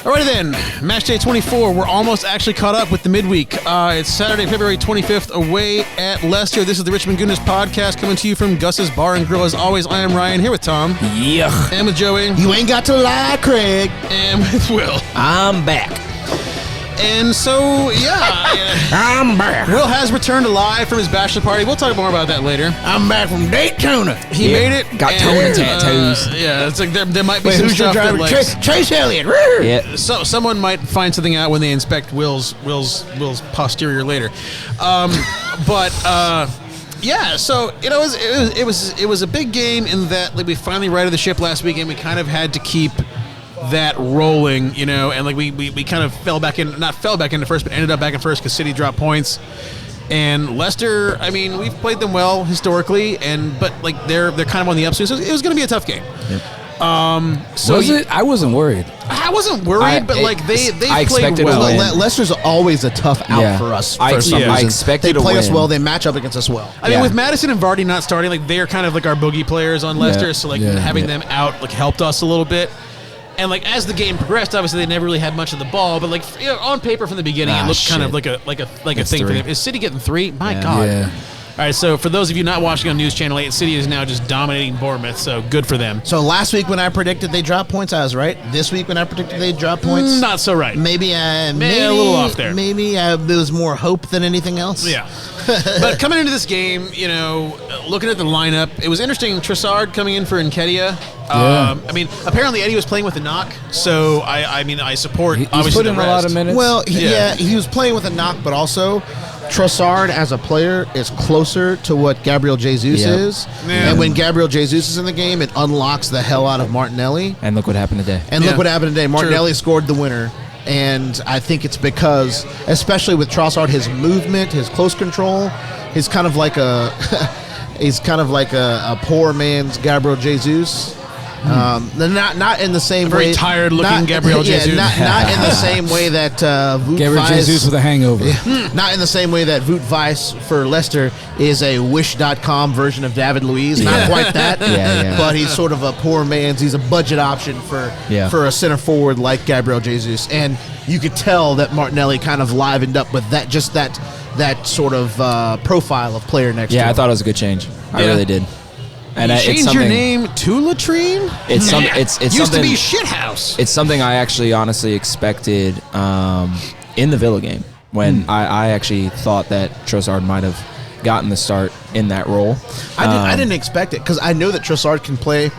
Alrighty then, match day 24. We're almost actually caught up with the midweek. It's Saturday, February 25th, away at Leicester. This is the Richmond Gooners podcast coming to you from Gus's Bar and Grill. As always, I am Ryan, here with Tom. Yeah. And with Joey. You ain't got to lie, Craig. And with Will. I'm back. And so, yeah. I'm back. Will has returned alive from his bachelor party. We'll talk more about that later. I'm back from Daytona. He made it. Got Tona tattoos. Yeah, it's like there might be Wait, some who's your stuff that driver? like... Chase Elliott. Yeah. So someone might find something out when they inspect Will's posterior later, yeah. So it was a big game in that like we finally righted the ship last week and we kind of had to keep that rolling, and like we kind of not fell back into first, but ended up back in first because City dropped points. And Leicester, I mean, we've played them well historically, but like they're kind of on the upswing, so it was going to be a tough game. Yep. Was it? I wasn't worried. I wasn't worried, but like they played well. Leicester's always a tough out for us. For some reason. I expected they play to us win. well. They match up against us well. I mean, with Madison and Vardy not starting, like they are kind of like our boogie players on Leicester. So like having them out like helped us a little bit. And like as the game progressed, obviously they never really had much of the ball, but like on paper from the beginning, it looked kind of like a thing for them. Is City getting 3? My God. Yeah. All right, so for those of you not watching on News Channel 8, City is now just dominating Bournemouth, so good for them. So last week when I predicted they dropped points, I was right. This week when I predicted they dropped points, Not so right. maybe a little off there. Maybe there was more hope than anything else. Yeah. But coming into this game, looking at the lineup, it was interesting. Trossard coming in for Nketiah. I mean, apparently Eddie was playing with a knock, so I support. He's obviously put in the a lot rest. of minutes. Well, he was playing with a knock, but also Trossard as a player is closer to what Gabriel Jesus is. Yeah. And when Gabriel Jesus is in the game, it unlocks the hell out of Martinelli. And look what happened today. And look what happened today. Martinelli scored the winner. And I think it's because, especially with Trossard, his movement, his close control, he's kind of like a poor man's Gabriel Jesus. Not in the same way. Very tired-looking Gabriel Jesus. Not in the same way that Wout Gabriel Weiss, Jesus with a hangover. Not in the same way that Wout Weiss for Leicester is a Wish.com version of David Luiz. Not quite that. But he's sort of a poor man's. He's a budget option for a center forward like Gabriel Jesus. And you could tell that Martinelli kind of livened up with that sort of profile of player next to him. I thought it was a good change. I really did. And you changed your name to Latrine? It's used something, to be Shithouse. It's something I actually honestly expected in the Villa game when I actually thought that Trossard might have gotten the start in that role. I didn't expect it because I know that Trossard can play.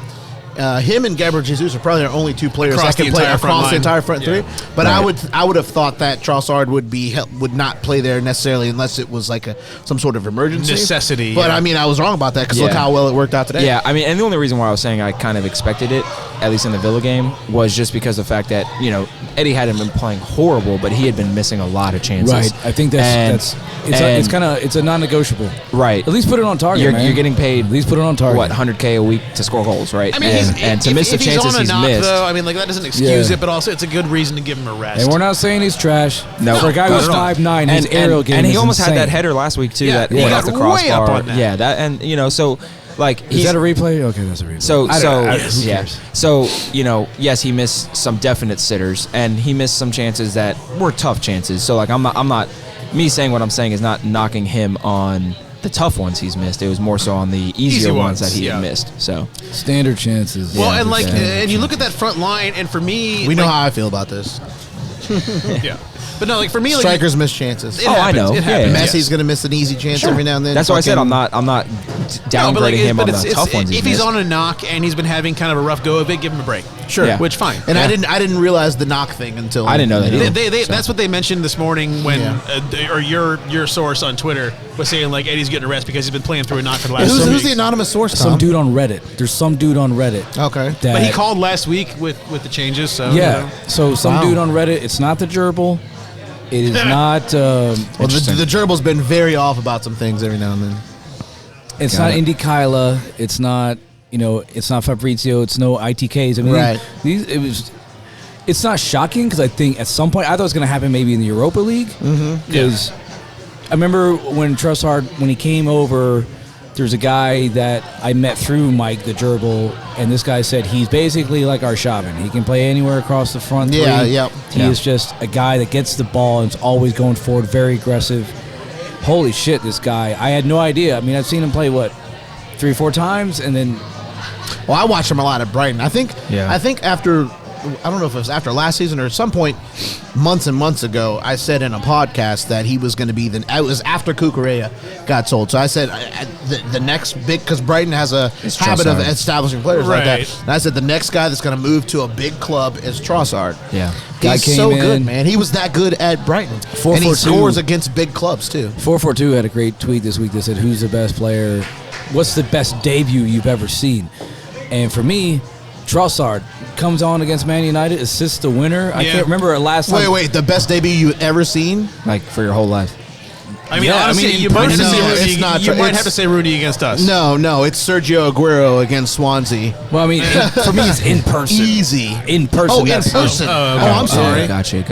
Him and Gabriel Jesus are probably our only two players that can play across the entire front three. But right. I would have thought that Trossard would not play there necessarily unless it was like some sort of emergency necessity. But I mean, I was wrong about that because look how well it worked out today. Yeah, I mean, and the only reason why I was saying I kind of expected it, at least in the Villa game, was just because of the fact that Eddie hadn't been playing horrible, but he had been missing a lot of chances. Right. I think it's a non-negotiable. Right. At least put it on target. You're getting paid. At least put it on target. What, $100K a week to score goals, right? I mean, and to miss the chances he's missed. Though, I mean, like that doesn't excuse it, but also it's a good reason to give him a rest. And we're not saying he's trash. No, for a guy who's 5'9", his aerial game and he is almost insane. had that header last week too. Yeah, that went off the crossbar. Way up on that. Yeah, that and so like is that a replay? Okay, that's a replay. So yes, he missed some definite sitters, and he missed some chances that were tough chances. So like I'm not me saying what I'm saying is not knocking him on the tough ones he's missed. It was more so on the easier ones that he had missed. So standard chances. Well, and like, and you look at that front line, and for me, we know how I feel about this. Yeah. But no, like for me, strikers miss chances. I know. It happens. Messi's going to miss an easy chance every now and then. That's why I said I'm not downgrading him on the tough ones. If he's on a knock and he's been having kind of a rough go of it, give him a break. Sure, which fine. And I didn't realize the knock thing until I didn't know that. That's what they mentioned this morning when or your source on Twitter was saying like Eddie's getting a rest because he's been playing through a knock for the last. Who's the anonymous source? Tom? Some dude on Reddit. There's some dude on Reddit. Okay, but he called last week with the changes. So so some dude on Reddit. It's not the gerbil. It is not. Well, the gerbil's been very off about some things every now and then. It's not Indy Kyla. It's not. It's not Fabrizio. It's no ITKs. I mean, it's not shocking because I think at some point I thought it was going to happen maybe in the Europa League. Because I remember when Trossard, when he came over there's a guy that I met through Mike the Gerbil, and this guy said he's basically like our Arshavin. He can play anywhere across the front three. He is just a guy that gets the ball and is always going forward, very aggressive. Holy shit, this guy. I had no idea. I mean, I've seen him play, 3 or 4 times, and then... Well, I watched him a lot at Brighton. I think after... I don't know if it was after last season or at some point months and months ago, I said in a podcast that he was going to be it was after Cucurella got sold. So I said the next big, because Brighton has a habit of establishing players like that. And I said the next guy that's going to move to a big club is Trossard. Yeah. He's so good, man. He was that good at Brighton. And he scores against big clubs, too. 442 had a great tweet this week that said, who's the best player? What's the best debut you've ever seen? And for me, Trossard comes on against Man United, assists the winner. I can't remember last time. Wait, the best debut you've ever seen? Like, for your whole life. I mean, honestly, you might have to say Rooney against us. No, it's Sergio Aguero against Swansea. Well, I mean, for me, it's in person. Easy. In person. Oh, in person. I'm sorry. Got you.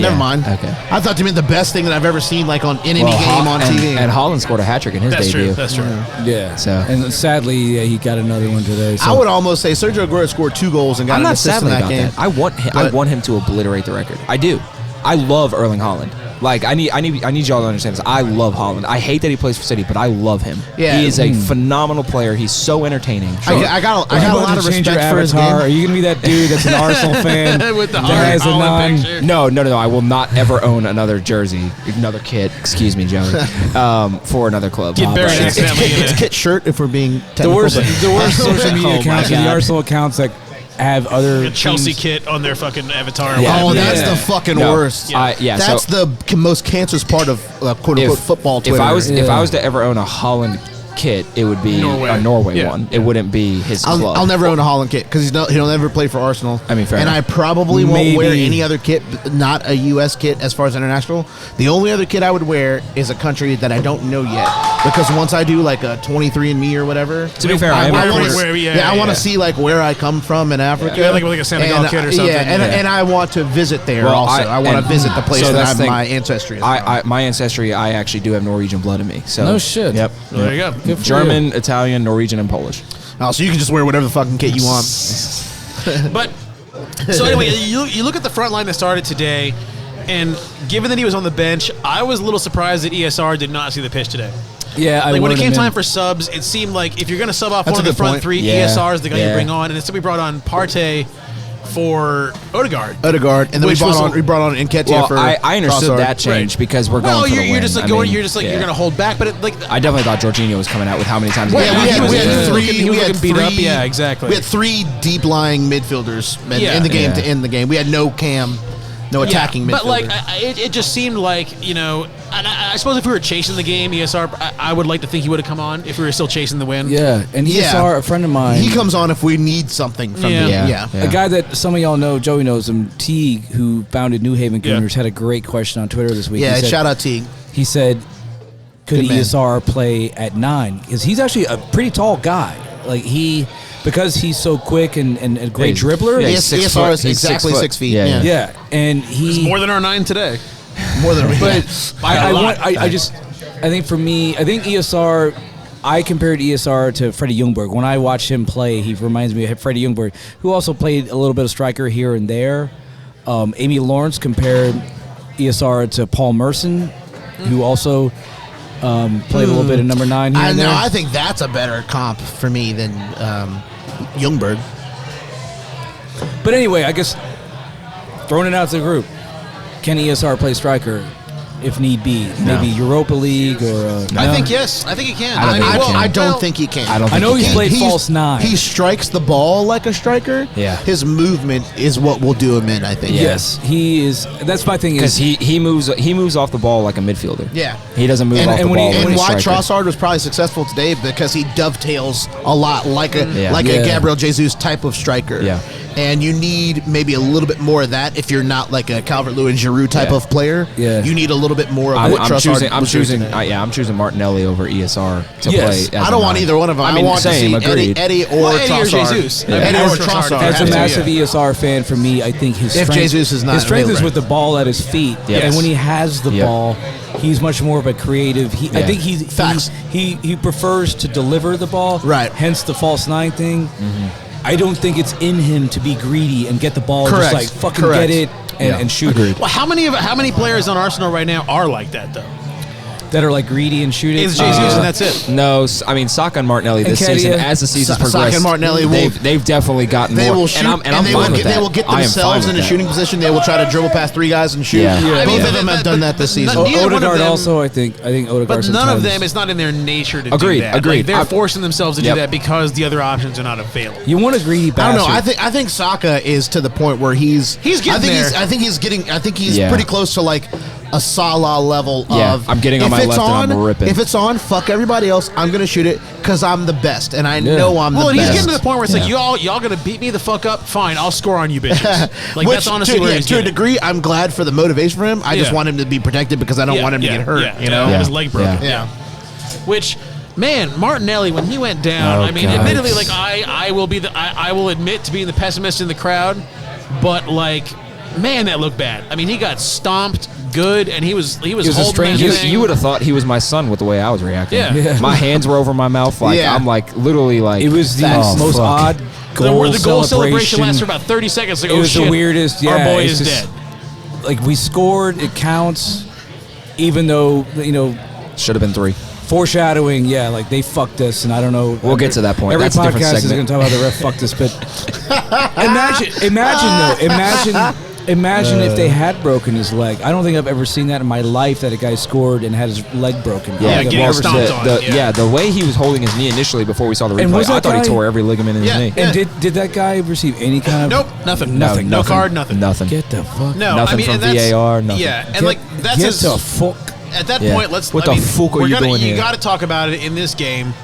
Never mind. Okay. I thought you meant the best thing that I've ever seen, like in any game on TV. And Haaland scored a hat-trick in his debut. That's true. Yeah. So. And sadly, he got another one today. So. I would almost say Sergio Aguero scored 2 goals and got an assist in that game. I want him to obliterate the record. I do. I love Erling Haaland. Like, I need y'all to understand this. I love Haaland. I hate that he plays for City, but I love him. Yeah. He is a phenomenal player. He's so entertaining. I got a lot of respect for his game. Are you going to be that dude that's an Arsenal fan with the Haaland picture? No. I will not ever own another jersey, another kit. Excuse me, Joey. For another club. It's kit shirt if we're being technical. The worst social media accounts are the Arsenal accounts that have other Chelsea teams. kit on their fucking avatar. That's the fucking worst. That's the most cancerous part of quote unquote football Twitter. If I was to ever own a Haaland kit, it would be a Norway one. It wouldn't be his club. I'll never own a Haaland kit because he'll never play for Arsenal. I mean, fair and enough. I probably won't wear any other kit, not a U.S. kit as far as international. The only other kit I would wear is a country that I don't know yet, because once I do like a 23andMe or whatever. To be fair, I want to see like where I come from in Africa. Yeah, like a Senegal kit or something. And I want to visit there also. I want to visit the place that my ancestry is from. My ancestry, I actually do have Norwegian blood in me. So no shit. Yep. There you go. German, Italian, Norwegian, and Polish. Oh, so you can just wear whatever the fucking kit you want. But so anyway, you look at the front line that started today, and given that he was on the bench, I was a little surprised that ESR did not see the pitch today. Yeah, when it came time for subs, it seemed like if you're going to sub off one of the front three, ESR is the guy you bring on, and instead we brought on Partey for Odegaard, and then we brought on Nketiah for. I understood Trossard. That change because we're going for the win. You're just like going. You're just like you're going to hold back, but I definitely thought Jorginho was coming out with how many times? We had three. Yeah, exactly. We had 3 deep lying midfielders in the game to end the game. We had no Cam. No attacking midfielder. But like, it just seemed like, and I suppose if we were chasing the game, ESR, I would like to think he would have come on if we were still chasing the win. Yeah, and ESR, a friend of mine, he comes on if we need something from him. Yeah. A guy that some of y'all know, Joey knows him, Teague, who founded New Haven Gooners, had a great question on Twitter this week. Yeah, shout out Teague. He said, could ESR play at 9? Because he's actually a pretty tall guy. Like because he's so quick and a great dribbler. Yeah, ESR is exactly 6 feet. Yeah, and he's more than our 9 today. More than I think for me, I think ESR. I compared ESR to Freddie Ljungberg. When I watch him play, he reminds me of Freddie Ljungberg, who also played a little bit of striker here and there. Amy Lawrence compared ESR to Paul Merson, who also played a little bit of number 9 here and there. I think that's a better comp for me than Ljungberg. But anyway, I guess throwing it out to the group, can ESR play striker if need be? Maybe Europa League or... I think yes. I think he can. I don't think he can. I know he's played false 9. He strikes the ball like a striker. Yeah. His movement is what will do him in, I think. Yes, he is. That's my thing. Because he moves off the ball like a midfielder. Yeah. He doesn't move off the ball. And why Trossard was probably successful today, because he dovetails a lot like a Gabriel Jesus type of striker. Yeah. And you need maybe a little bit more of that if you're not like a Calvert-Lewin Giroud type of player. Yeah. You need a little bit more of what Trossard I'm choosing Martinelli over ESR to play. I don't want either one of them. I want to see Eddie or Trossard. Eddie or Trossard. As a massive ESR fan, for me, I think his strength is with the ball at his feet. Yes. And when he has the ball, He's much more of a creative. I think he prefers to deliver the ball. Right. Hence the false 9 thing. Mm-hmm. I don't think it's in him to be greedy and get the ball, Correct. just like fucking get it and shoot it. Well, how many players on Arsenal right now are like that though? That are like greedy and shoot it. It's Jesus, and that's it. No, I mean Saka and Martinelli this season. As the season's progressed, Saka and Martinelli they've definitely gotten they more. will shoot, and I'm fine with that. They will get themselves in a shooting position. They will try to dribble past 3 guys and shoot. Yeah. I mean, Both of them have done that this season. Odegaard also, I think Odegaard. But none of sometimes. them, it's not in their nature to do that. Agreed. Like, they're forcing themselves to do that because the other options are not available. You want a greedy bastard. I don't know. I think Saka is to the point where he's getting there. I think he's pretty close to like a Salah level of. I'm getting on my left and I'm ripping. If it's on, fuck everybody else. I'm gonna shoot it because I'm the best, and I know I'm the best. Well, he's getting to the point where it's like y'all gonna beat me the fuck up. Fine, I'll score on you bitches. Like that's honestly where he's to a degree. I'm glad for the motivation for him. I just want him to be protected because I don't want him to get hurt. You know, his leg broken. Yeah. Which, man, Martinelli when he went down. I mean, admittedly, like I will admit to being the pessimist in the crowd, but like, man, that looked bad. I mean, he got stomped good, and he was holding that. You would have thought he was my son with the way I was reacting. Yeah. My hands were over my mouth. Like I'm like literally like. It was the most odd goal the goal celebration lasted for about 30 seconds. Like, it was the weirdest. Yeah, our boy is dead. Like we scored, it counts, even though should have been 3. Foreshadowing, like they fucked us, and I don't know. We'll get to that point. Every That's a different podcast is going segment. to talk about the ref fucked us, but imagine if they had broken his leg. I don't think I've ever seen that in my life, that a guy scored and had his leg broken. The way he was holding his knee initially before we saw the replay, I thought he tore every ligament in his knee. And did that guy receive any kind of? Nope, nothing. No card, nothing. Get the fuck. No, nothing from VAR. Nothing. Yeah, and that's get the fuck. At that point, What the fuck are you doing here? You got to talk about it in this game.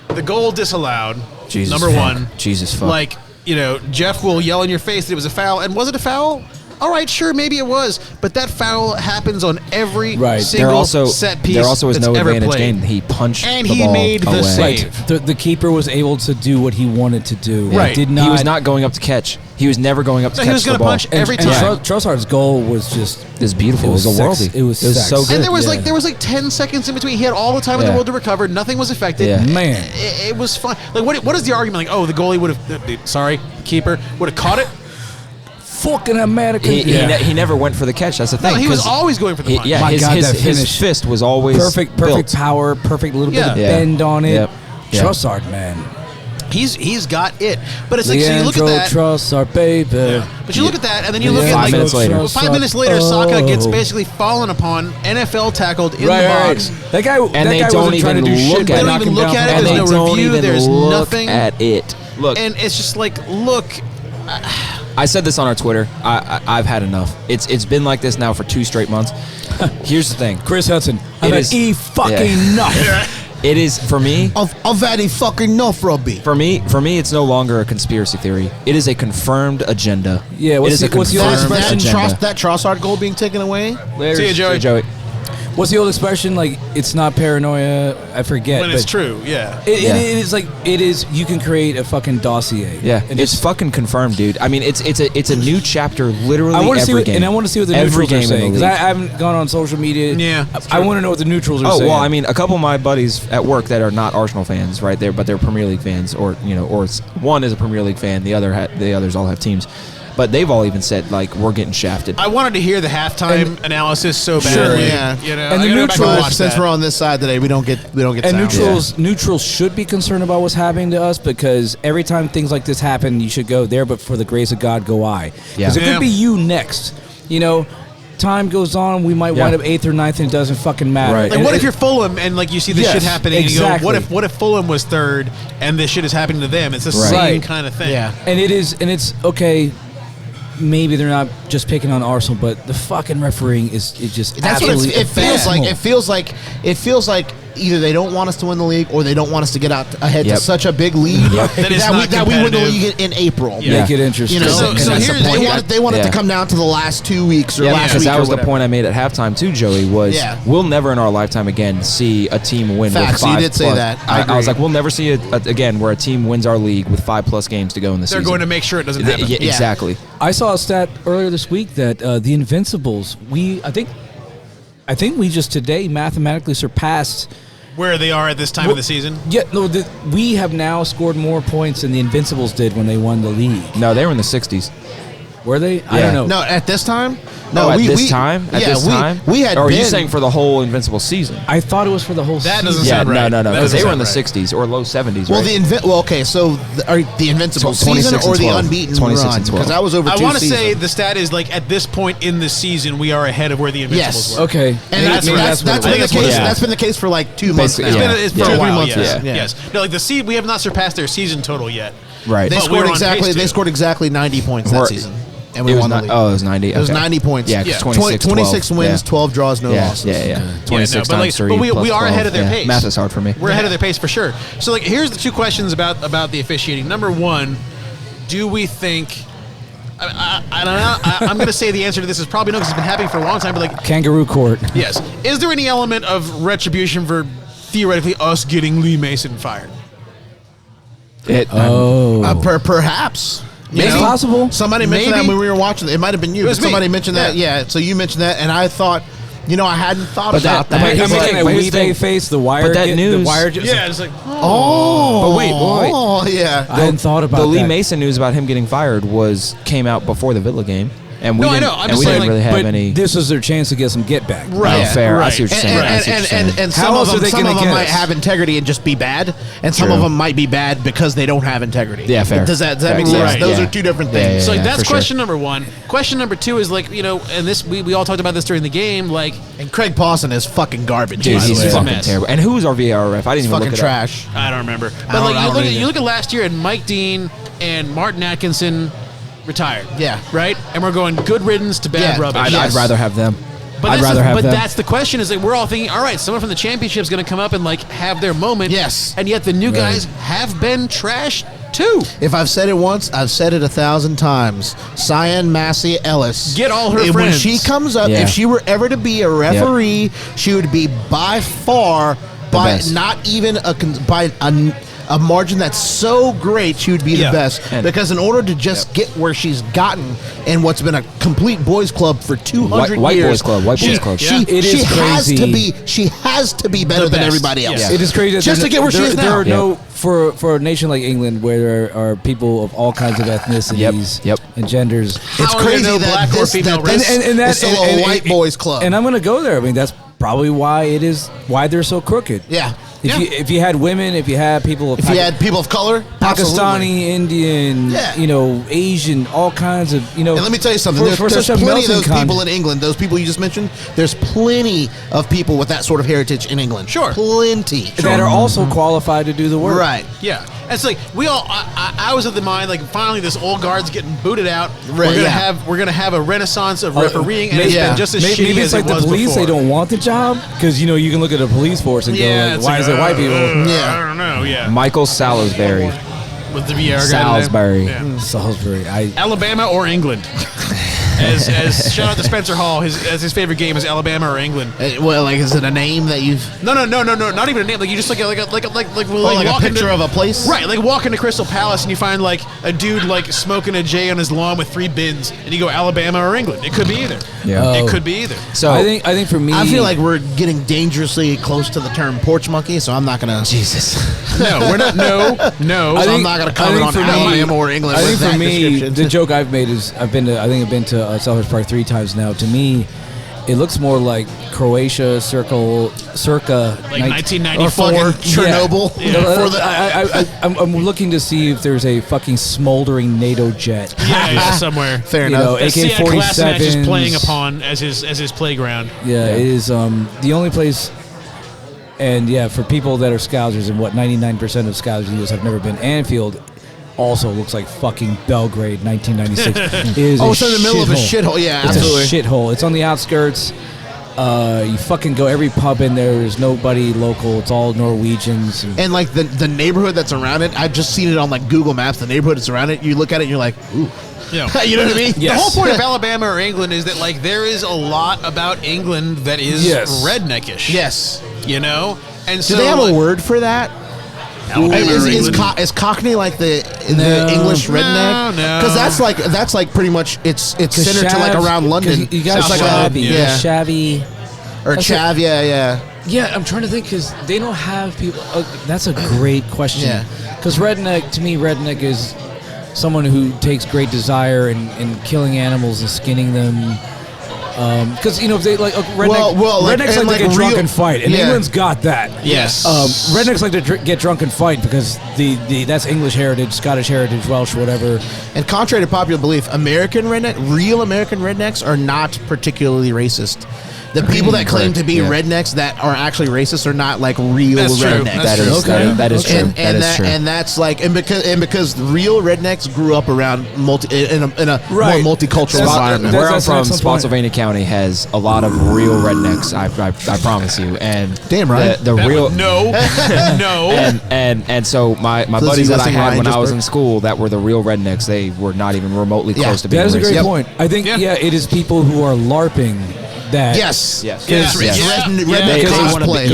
The goal disallowed. Jesus number fuck. 1. Jesus fuck. Like, Jeff will yell in your face that it was a foul. And was it a foul? All right, sure, maybe it was. But that foul happens on every single set piece. There also was no advantage played. gained. He punched and the he ball made the away. save. The keeper was able to do what he wanted to do. Right. He was not going up to catch. He was never going up to catch he was the ball. punch every time. Trossard's goal was just. It was beautiful. It was a worldie. It was so good. And there was like 10 seconds in between. He had all the time in the world to recover. Nothing was affected. Yeah. Man, it was fun. Like what is the argument? Like, the goalie would have. Keeper would have caught it. Fucking American. He never went for the catch. That's the thing. No, he was always going for the punch. My God, that his finish. fist was always perfect built. power, perfect little bit of bend on it. Yep. Trossard, man. He's got it. But it's like, so you look at that. Trossard, baby. But you look at that, and then you look at 5 minutes later. 5 minutes later, Saka gets basically fallen upon, NFL tackled in the box. That guy, and they don't even look at it. They don't even look at it. There's no review. There's nothing at it. Look, and it's just like, look. I said this on our Twitter. I've had enough. It's been like this now for 2 straight months. Here's the thing, Chris Hudson. I've had enough. It is for me. I've had enough, Robbie. For me, it's no longer a conspiracy theory. It is a confirmed agenda. Yeah, what's it is a confirmed agenda. That Trossard goal being taken away. See you, Joey. What's the old expression? Like, it's not paranoia. I forget. When it's true, yeah. It is like, it is. You can create a fucking dossier. Yeah, it's fucking confirmed, dude. I mean, it's a new chapter, literally. I want to see every game. And I want to see what the neutrals are saying, because I haven't gone on social media. Yeah, I want to know what the neutrals are saying. Oh well, I mean, a couple of my buddies at work that are not Arsenal fans, right there, but they're Premier League fans, or one is a Premier League fan, the others all have teams. But they've all even said, like, we're getting shafted. I wanted to hear the halftime analysis so badly. Sure, yeah. And the neutrals, since we're on this side today, we don't get. And neutrals should be concerned about what's happening to us, because every time things like this happen, you should go there. But for the grace of God, go I. Because it could be you next. Time goes on, we might wind up 8th or 9th, and it doesn't fucking matter. Right. And what if you're Fulham and you see this shit happening? Exactly. And you go, what if Fulham was 3rd and this shit is happening to them? It's the same kind of thing. Yeah. And it's okay. Maybe they're not just picking on Arsenal, but the fucking refereeing is just That's absolutely what it feels like. It feels like either they don't want us to win the league, or they don't want us to get out ahead to such a big lead that we win the league in April. Make it interesting. So here they want it to come down to the last 2 weeks or last week. Because that was the point I made at halftime too, Joey. Was we'll never in our lifetime again see a team win Facts, with 5+. You did say that. I was like, we'll never see it again where a team wins our league with 5+ games to go in the season. They're going to make sure it doesn't happen. Yeah, exactly. I saw a stat earlier this week that the Invincibles, I think I think we just today mathematically surpassed where they are at this time of the season. Yeah, no, we have now scored more points than the Invincibles did when they won the league. No, they were in the 60s. Were they? Yeah. I don't know. No, at this time? No, at this time? We had or are been, you saying for the whole Invincible season? I thought it was for the whole that season. Doesn't sound right. No, because they were in the right. 60s or low 70s, well, right? okay, so the Invincible season or the unbeaten 26 run? and 12. Because that was over 2 I want to seasons. say the stat is like at this point in the season, we are ahead of where the Invincibles were. Okay. And that's been the case for like 2 months now. It's been a while, yes. Yeah. Yes. No, like we have not surpassed their season total yet. Right. They scored exactly 90 points that season. And we won the league. Oh, it was 90. It was 90 points. Yeah, 26 wins, 12 draws, no losses. Yeah. 26 times 3 But we plus are 12. ahead of their pace. Math is hard for me. We're ahead of their pace for sure. So, like, here's the 2 questions about the officiating. Number 1, do we think... I don't know. I'm going to say the answer to this is probably no, because it's been happening for a long time. But like Kangaroo Court. Yes. Is there any element of retribution for theoretically us getting Lee Mason fired? Perhaps. Maybe possible. Somebody mentioned that when we were watching it. It might have been you. Somebody mentioned that. Yeah. So you mentioned that, and I thought, I hadn't thought about that. I'm making a Weebay face. The Wire. But that news. The Wire just it's like. But wait. Oh, yeah. I hadn't thought about the Lee that. Mason news about him getting fired came out before the Villa game. And we didn't really have any. This was their chance to get some get back. Right. Oh, fair. Right. I see what you're saying. And some of them might have integrity and just be bad, and some of them might be bad because they don't have integrity. Yeah, fair. Does that make sense? Right. Those are 2 different things. So that's question number 1. Question number 2 is like, and this we all talked about this during the game, like, and Craig Pawson is fucking garbage. Dude, he's fucking mess. terrible. And who was our VAR ref? I didn't even look it trash. I don't remember. But you look at last year, and Mike Dean and Martin Atkinson retired. Yeah. Right? And we're going good riddance to bad rubbish. I'd rather have them. But that's the question is that we're all thinking, all right, someone from the championship is going to come up and like have their moment. Yes. And yet the new guys have been trashed too. If I've said it once, I've said it 1,000 times. Cyan Massey Ellis. Get all her friends. When she comes up, if she were ever to be a referee, she would be by far, by not even by a margin that's so great, she would be the best. Because in order to just get where she's gotten in what's been a complete boys club for 200 white years, boys club. She has to be better than everybody else. Yes. It is crazy. Just to get where she is now. There are no for a nation like England where there are people of all kinds of ethnicities and genders. It's crazy that black or female race is still a white boys club. And I'm going to go there. I mean, that's probably why they're so crooked. Yeah. If you had women, if you had people of you had people of color, Pakistani, Indian, Asian, all kinds of, And let me tell you something. There's plenty of those people in England. Those people you just mentioned. There's plenty of people with that sort of heritage in England. Sure, plenty that are also qualified to do the work. Right. Yeah. It's like I was of the mind like finally this old guard's getting booted out. We're gonna have a renaissance of refereeing, and it's been just as shitty maybe it's as like it was the police. before. They don't want the job because you can look at a police force and go, like, why is it white people? I don't know. Yeah. Michael Salisbury. With the VR guy. Salisbury. Salisbury. Alabama or England. As shout out to Spencer Hall, his favorite game is Alabama or England. Is it a name that you've? No, not even a name. Like you just like a picture of a place, right? Like walk into Crystal Palace and you find like a dude like smoking a J on his lawn with 3 bins, and you go Alabama or England. It could be either. Yeah, it could be either. So I think for me, I feel like we're getting dangerously close to the term porch monkey, so I'm not gonna. Jesus. No, we're not. No. I'm not gonna comment on Alabama or England. I think for me, description. the joke I've made is I've been to Selhurst Park 3 times now. To me, it looks more like Croatia circa like 1994 or fucking Chernobyl. Yeah. I'm looking to see if there's a fucking smoldering NATO jet. Yeah, somewhere. Fair enough. AK-47 is playing upon as his playground. Yeah, it is the only place. And for people that are Scousers, and 99% of Scousers in the US have never been, Anfield also looks like fucking Belgrade 1996. It is it's in the middle of a shithole. Yeah, absolutely. It's a shithole. It's on the outskirts. You fucking go every pub in there. There's nobody local. It's all Norwegians. And like the neighborhood that's around it, I've just seen it on like Google Maps. The neighborhood that's around it, you look at it and you're like, ooh. Yeah. You know what I mean? Yes. The whole point of Alabama or England is that like there is a lot about England that is redneckish. Yes. And do they have a word for that? Is Cockney like the English redneck? No. Because that's like pretty much it's centered to like around London. You got so shabby. like shabby. Or Chav, yeah. Yeah, I'm trying to think because they don't have people. That's a great question. Yeah. Because to me, redneck is someone who takes great desire in killing animals and skinning them. Because if they like rednecks like to get drunk and fight, and England's got that. Yes. Rednecks like to get drunk and fight because that's English heritage, Scottish heritage, Welsh, whatever. And contrary to popular belief, real American rednecks are not particularly racist. The people that claim to be rednecks that are actually racist are not like real rednecks. That is true. And that's like because real rednecks grew up around in a more multicultural environment. Where I'm from, Spotsylvania County has a lot of real rednecks. I promise you. And damn right. The real no. And so my buddies that I had when I was in school that were the real rednecks, they were not even remotely close to being racist. That is a great point. I think it is people who are LARPing. That yes. Redneck cosplay.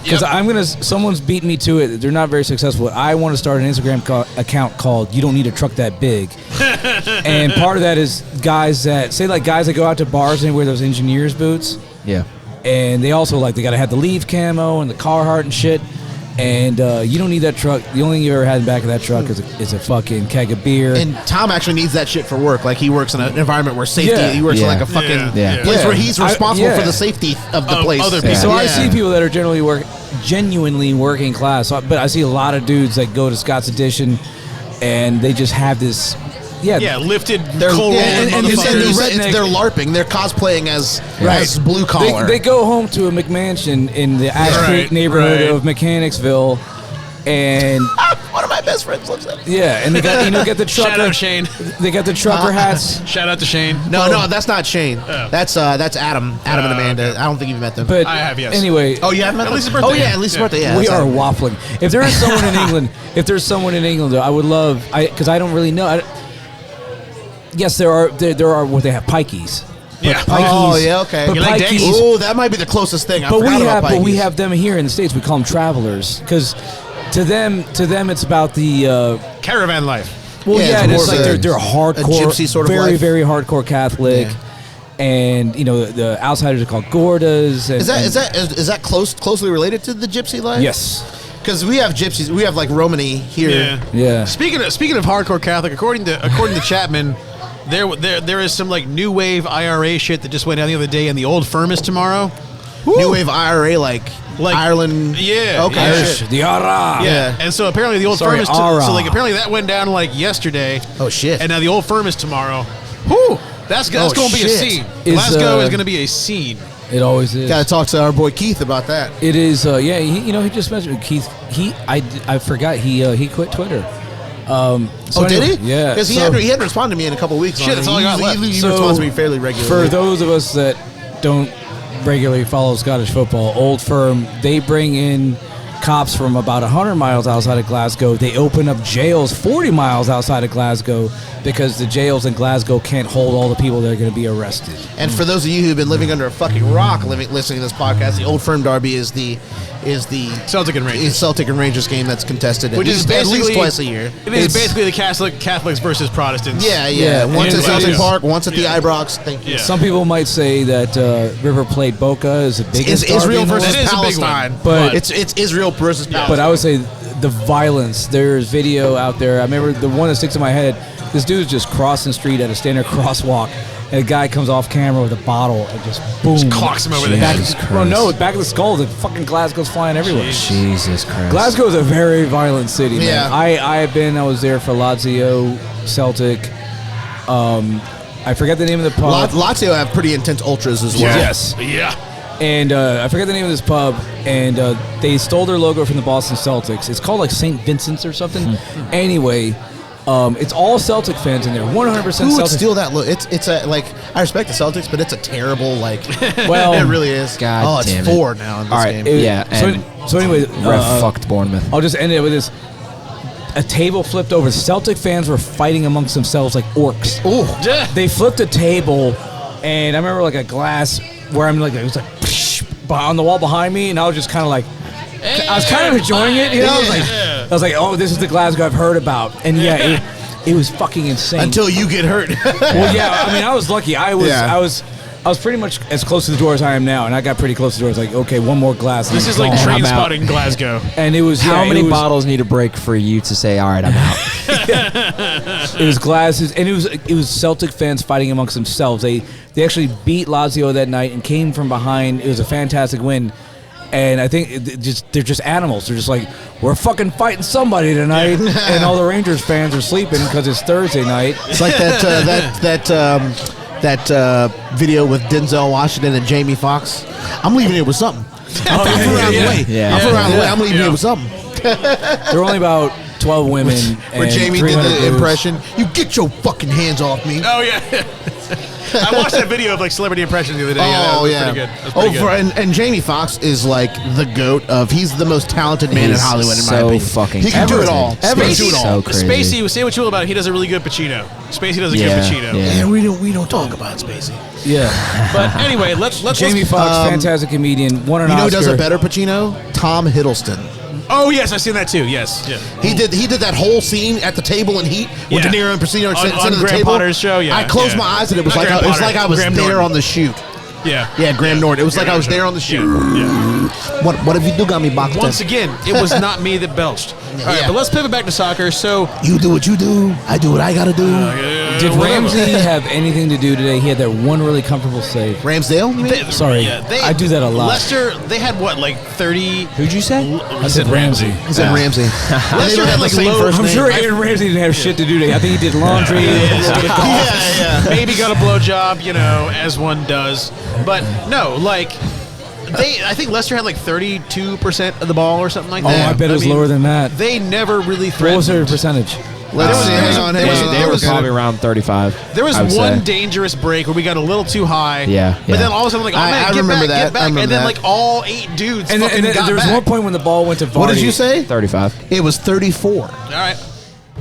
Because someone's beating me to it. They're not very successful. I want to start an Instagram account called "You Don't Need a Truck That Big," and part of that is guys that go out to bars and wear those engineers boots. Yeah, and they also they got to have the leaf camo and the Carhartt and shit. And you don't need that truck. The only thing you ever had in the back of that truck is a fucking keg of beer. And Tom actually needs that shit for work. Like he works in an environment where safety. Yeah. He works in like a fucking place where he's responsible for the safety of the place. Other people. So I see people that are genuinely working class. But I see a lot of dudes that go to Scott's Addition, and they just have this. Lifted, coal rolling motherfuckers. They're LARPing. They're cosplaying as blue collar. They go home to a McMansion in the Ash Creek neighborhood of Mechanicsville, and one of my best friends lives there. Yeah, and they got get the trucker. Shout out Shane. They got the trucker hats. Shout out to Shane. No, that's not Shane. Oh. That's Adam. Adam and Amanda. I don't think you've met them. But I have, yes. Anyway, you haven't met them? Lisa's birthday. Oh yeah, Lisa's birthday. Yeah, we are waffling. If there is someone in England, I would love. Because I don't really know. Yes, there are what they have pikeys. Yeah. Pikes, okay. But Pikes, oh, that might be the closest thing. But we have them here in the States. We call them travelers because to them it's about the caravan life. Well, it's like they're hardcore, a gypsy sort of very life. Very hardcore Catholic. Yeah. And the outsiders are called Gordas. And, is that closely related to the gypsy life? Yes. Because we have gypsies, we have like Romany here. Yeah. Speaking of hardcore Catholic, according to Chapman, there is some like new wave IRA shit that just went down the other day, and the Old Firm is tomorrow. Woo. New wave IRA, like Ireland. Yeah. Okay. Irish. The IRA. Yeah. And so apparently the Old Firm is apparently that went down like yesterday. Oh shit. And now the Old Firm is tomorrow. Whoo! That's going to be a scene. Glasgow is going to be a scene. It always is. Got to talk to our boy Keith about that. It is. He just mentioned Keith. I forgot he quit Twitter. Did he? Yeah. Because he hadn't responded to me in a couple of weeks. Shit, that's all I got left. He responds to me fairly regularly. For those of us that don't regularly follow Scottish football, Old Firm, they bring in cops from about 100 miles outside of Glasgow. They open up jails 40 miles outside of Glasgow because the jails in Glasgow can't hold all the people that are going to be arrested. And for those of you who've been living under a fucking rock listening to this podcast, the Old Firm Derby is the Celtic and Rangers game that's contested at least twice a year. It is basically the Catholics versus Protestants. Yeah. Once at Celtic Park, once at the Ibrox. Thank you. Yeah. Some people might say that River Plate Boca is the biggest. It's Israel versus Palestine, but it's Israel versus Palestine. But I would say the violence. There's video out there. I remember the one that sticks in my head. This dude's just crossing the street at a standard crosswalk, and a guy comes off camera with a bottle and just boom, just clocks him over the head. Back of the skull. The fucking Glasgow's flying everywhere. Jesus Christ. Glasgow is a very violent city, man. Yeah. I was there for Lazio, Celtic. I forget the name of the pub. Lazio have pretty intense ultras as well. Yes. Yeah. And I forget the name of this pub, and they stole their logo from the Boston Celtics. It's called like St. Vincent's or something. Anyway, it's all Celtic fans in there. 100% Who Celtic. would steal that logo? It's a like I respect the Celtics, but it's a terrible Well, it really is. God damn it's 4 now in this game. So anyway, ref fucked Bournemouth. I'll just end it with this. A table flipped over. Celtic fans were fighting amongst themselves like orcs. Ooh. They flipped a table, and I remember like a glass where it was like on the wall behind me, and I was just kind of like, I was kind of enjoying it, you know. I was like, oh, this is the Glasgow I've heard about, and it was fucking insane until you get hurt. Well, yeah, I mean, I was lucky. I was I was pretty much as close to the door as I am now, and I got pretty close to the door. I was like, okay, one more glass. This is like train spotting Glasgow. And it was how many bottles need to break for you to say, all right, I'm out? It was glasses, and it was Celtic fans fighting amongst themselves. They actually beat Lazio that night and came from behind. It was a fantastic win. And I think they're just animals. They're just like, we're fucking fighting somebody tonight, and all the Rangers fans are sleeping because it's Thursday night. It's like that video with Denzel Washington and Jamie Foxx. I'm leaving here with something. I'm from around the way. I'm from around the way. I'm leaving here with something. There were only about 12 women. Where Jamie did the impression, "You get your fucking hands off me." Oh yeah. I watched that video of like celebrity impressions the other day. Oh yeah, that was pretty good. And Jamie Foxx is like the GOAT of. He's the most talented man in Hollywood, in my opinion. Fucking he can do it all. Spacey, say what you will about it. He does a really good Pacino. Spacey does a good Pacino. Yeah, we don't talk about Spacey. Yeah, but anyway, let's Jamie Foxx, fantastic comedian, won an Oscar. You know who does a better Pacino? Tom Hiddleston. Oh yes, I've seen that too. Yes, yeah. He did that whole scene at the table in Heat with De Niro and Pacino sitting at the Graham table. Potter's show. Yeah, I closed my eyes and it was like I was Graham there Norton. on the shoot. Yeah, Graham Norton. It was like I was there on the shoot. Yeah. What have you do got me boxed Once again, it was not me that belched. All right, but let's pivot back to soccer. So you do what you do. I do what I gotta do. Did Ramsey have anything to do today? He had that one really comfortable save. Ramsdale? You mean? Sorry, I do that a lot. Leicester, they had what, like 30? Who'd you say? I said Ramsey. He said Ramsey. Leicester had like low. I'm sure Aaron Ramsey didn't have shit to do today. I think he did laundry. Maybe got a blowjob, as one does. But no, like I think Leicester had like 32% of the ball or something like that. Oh, I bet it was lower than that. They never really threatened. What was their percentage? Let's see. Hang on. They were probably around 35. There was one dangerous break where we got a little too high. Yeah. But then all of a sudden, like, I get remember back, that. get back. And then, like, all 8 dudes and fucking then got there was back. one point when the ball went to Vardy. What did you say? 35. It was 34. All right.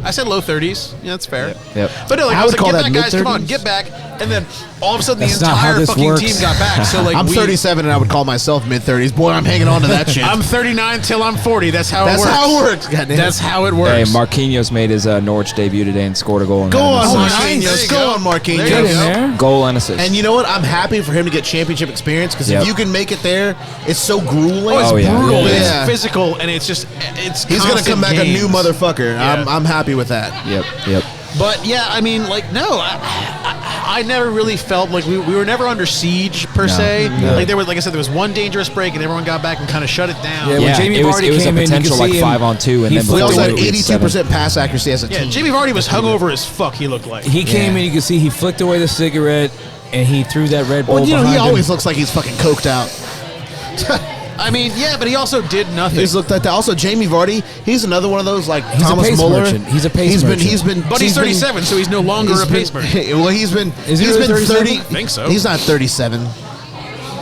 I said low 30s. Yeah, that's fair. Yep. But no, like, I I was would like, call get that back, guys, come on, mid-30s. get back. And then all of a sudden, That's the not how entire this fucking works. team got back. So, like, I'm 37 and I would call myself mid-30s. Boy, I'm hanging on to that shit. I'm 39 till I'm 40. That's how it works. That's how it works. Goddamn. That's how it Hey, works. Marquinhos made his Norwich debut today and scored a goal. Go on, Marquinhos. Marquinhos. Go on, Marquinhos. There you go. Goal and assist. And you know what? I'm happy for him to get championship experience because if you can make it there, it's so grueling. Oh, it's brutal. Yeah. It's physical, and it's just He's going to come back games. a new motherfucker. Yeah. I'm happy with that. Yep. But yeah, I mean, like, no, I never really felt like we were never under siege per se. No. Like there was, like I said, there was one dangerous break, and everyone got back and kind of shut it down. Yeah, when Jamie Vardy it was came a in, you potential could like see 5-on-2, and he then We also had it was 82% pass accuracy as a team. Jamie Vardy was hungover as fuck. He looked like He came in, you could see he flicked away the cigarette, and he threw that Red Bull Well, behind he him. always looks like he's fucking coked out. I mean, yeah, but he also did nothing. He's looked like that. Also, Jamie Vardy, he's another one of those like He's a Thomas pace Muller. merchant. He's a pace merchant. He's been, but he's 37, so he's no longer a pace merchant. Well, he's been. Is he he's really been 37? 30. I think so. He's not 37.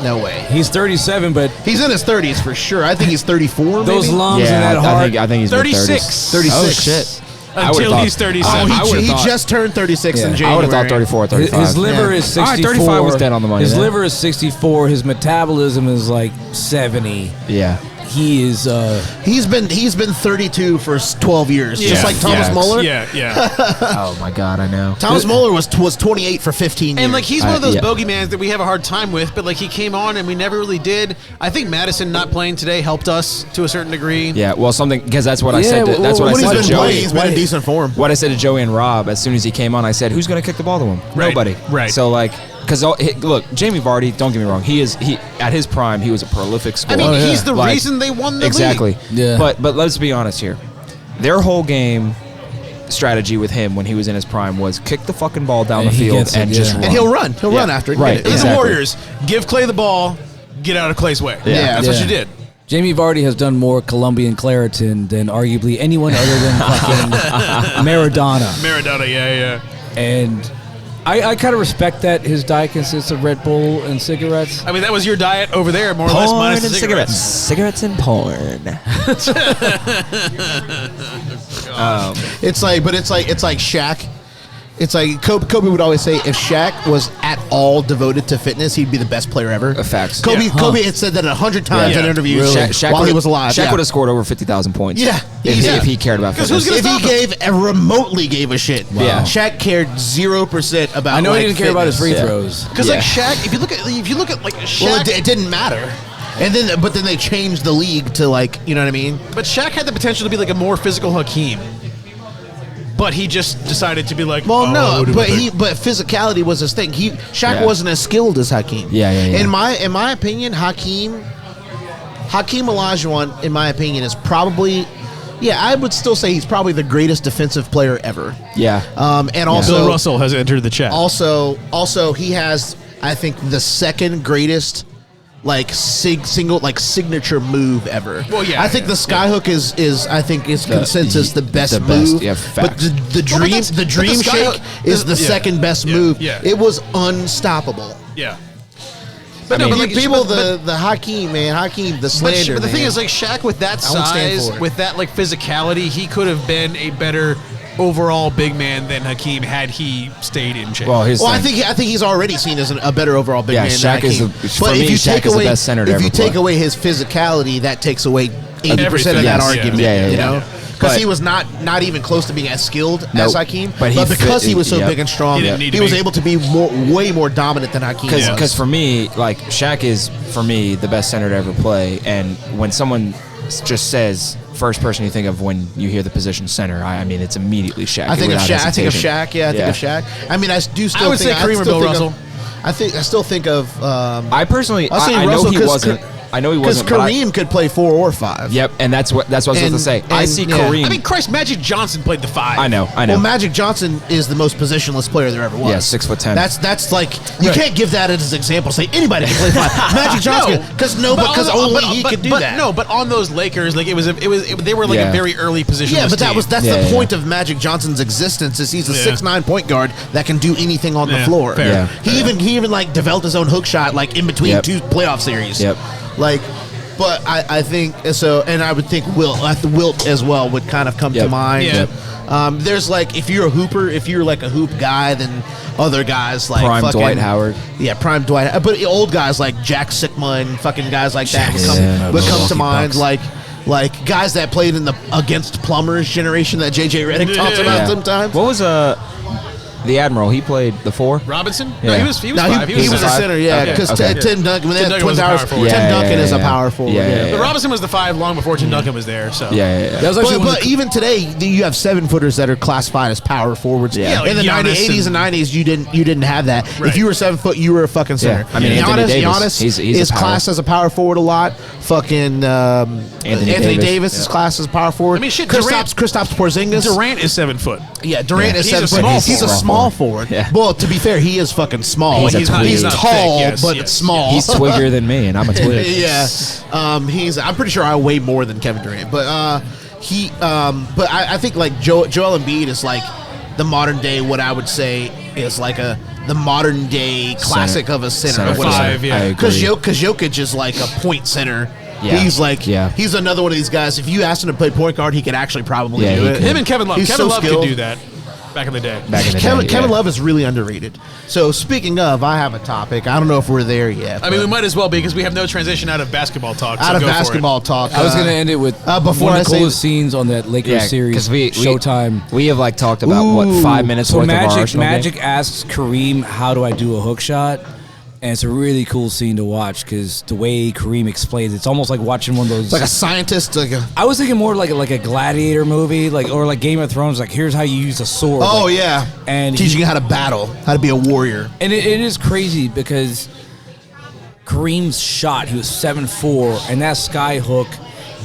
No way. He's 37, but He's in his 30s for sure. I think he's 34. those maybe? lungs and that heart. I think he's 36. 36. Oh shit. I would've Until thought- he's 37. He just turned 36 in Yeah. January. I would have thought 34, 35. His liver Yeah. is 64. All right, 35 was dead on the money, His yeah. liver is 64. His metabolism is like 70. Yeah. He is. He's been 32 for 12 years, just like Thomas Muller. Yeah. Oh my God, I know. Thomas Muller was 28 for 15 years. And like he's one of those yeah. bogeymans that we have a hard time with, but like he came on and we never really did. I think Madison not playing today helped us to a certain degree. Yeah, well, something because that's what I said. well, That's what I when he's said been to Joey. playing, he's been in decent form. What I said to Joey and Rob as soon as he came on, I said, "Who's going to kick the ball to him? Right, Nobody." right. So like, because look, Jamie Vardy. Don't get me wrong. He at his prime. He was a prolific I scorer. mean, he's the reason they won the exactly. league. Yeah. But let's be honest here. Their whole game strategy with him when he was in his prime was kick the fucking ball down And the he field gets it, and yeah. just run. And he'll run. He'll run after it. Right, Get it. He's exactly. the Warriors. Give Clay the ball, get out of Clay's way. Yeah. That's what you did. Jamie Vardy has done more Colombian Claritin than arguably anyone other than fucking Maradona. Maradona, yeah. And I kind of respect that his diet consists of Red Bull and cigarettes. I mean, that was your diet over there, more or less, Porn minus and the cigarettes. cigarettes. Cigarettes and porn. It's like Shaq It's like Kobe would always say, if Shaq was at all devoted to fitness, he'd be the best player ever. Facts. Kobe had said that 100 times in interviews Shaq while he was alive. Shaq would have scored over 50,000 points. Yeah. If he cared about fitness. If he remotely gave a shit. Wow. Yeah. Shaq cared 0% about. I know he didn't care about his free throws. Because like Shaq, if you look at like Shaq, well, it didn't matter. And then, but then they changed the league to like, you know what I mean? But Shaq had the potential to be like a more physical Hakeem. But he just decided to be like, well, but physicality was his thing. Shaq wasn't as skilled as Hakeem. Yeah. In my opinion, Hakeem Olajuwon, in my opinion, is probably, I would still say he's probably the greatest defensive player ever. Yeah. And also Bill Russell has entered the chat. Also, he has, I think, the second greatest signature move ever. Well, yeah, I think the skyhook is consensus the best move. Yeah, but the dream shake is the second best move. Yeah. It was unstoppable. Yeah. But the Hakeem, the slander. But the thing is, like Shaq with that size, with that like physicality, he could have been a better overall big man than Hakeem had he stayed in shape. Well, I think he's already seen as a better overall big man Shaq than Hakeem. Shaq is the best center to ever play. If you take away his physicality, that takes away 80% of that argument. You know? Because he was not even close to being as skilled as Hakeem, but because he was so big and strong, he was able to be way more dominant than Hakeem. Because for me, like Shaq is for me the best center to ever play, and when someone just says first person you think of when you hear the position center, I mean it's immediately Shaq. I think of Shaq. I mean, I do still. I would say Kareem or Bill Russell. I still think of. I personally, I know he wasn't. I know he wasn't. Because Kareem could play 4 or 5. Yep, and that's what I was supposed to say. I see Kareem. I mean, Christ, Magic Johnson played the 5. I know. Well, Magic Johnson is the most positionless player there ever was. Yeah, 6'10". That's like you can't give that as an example. Say anybody can play 5. Magic Johnson, because only he could do that. No, but on those Lakers, like it was they were like a very early position. Yeah, but that's the point of Magic Johnson's existence is he's a 6'9" point guard that can do anything on the floor. Yeah. He even like developed his own hook shot like in between 2 playoff series. Yep. Like. But I think so, and I would think Wilt as well would kind of come to mind. Yeah. There's like if you're a hooper, if you're like a hoop guy, then other guys like prime Dwight Howard. Yeah, prime Dwight. But old guys like Jack Sikma and fucking guys like that would come to mind. Like guys that played in the against Plumbers generation that JJ Redick talks about sometimes. What was the Admiral? He played the 4. Robinson? Yeah. No, he was 5. He was a center, because Tim Duncan, when they had Twin Towers, Tim Duncan is a power forward. But Robinson was the 5 long before Tim Duncan was there. So That was but even today, you have 7-footers that are classified as power forwards. Yeah, like in the '80s and '90s, you didn't have that. Right. If you were 7 foot, you were a fucking center. I mean, Giannis he's is classed as a power forward a lot. Fucking Anthony Davis is classed as a power forward. I mean, shit, Kristaps Porzingis. Durant is 7 foot. Yeah, Durant is 7 foot. He's a small forward. Yeah. Well, to be fair, he is fucking small. He's tall, but small. He's twiggier than me, and I'm a twig. Yeah. I'm pretty sure I weigh more than Kevin Durant, but I think like Joel Embiid is like the modern day. What I would say is like the modern day classic of a center. 5, Because Jokic is like a point center. Yeah. He's another one of these guys. If you asked him to play point guard, he could actually probably do it. Him and Kevin Love. Kevin Love could do that. Back in the day. Kevin Love is really underrated. So speaking of, I have a topic. I don't know if we're there yet. I mean, we might as well be because we have no transition out of basketball talk. Out of basketball talk. I was going to end it with before one of the coolest scenes on that Lakers series, Showtime. We have like talked about 5 minutes worth of our Arsenal Magic game? asks Kareem, "How do I do a hook shot?" And it's a really cool scene to watch because the way Kareem explains it's almost like watching one of those. It's like a scientist. I was thinking more like a gladiator movie, or like Game of Thrones. Like here's how you use a sword. Oh yeah, and teaching you how to battle, how to be a warrior. And it is crazy because Kareem's shot. He was 7'4", and that sky hook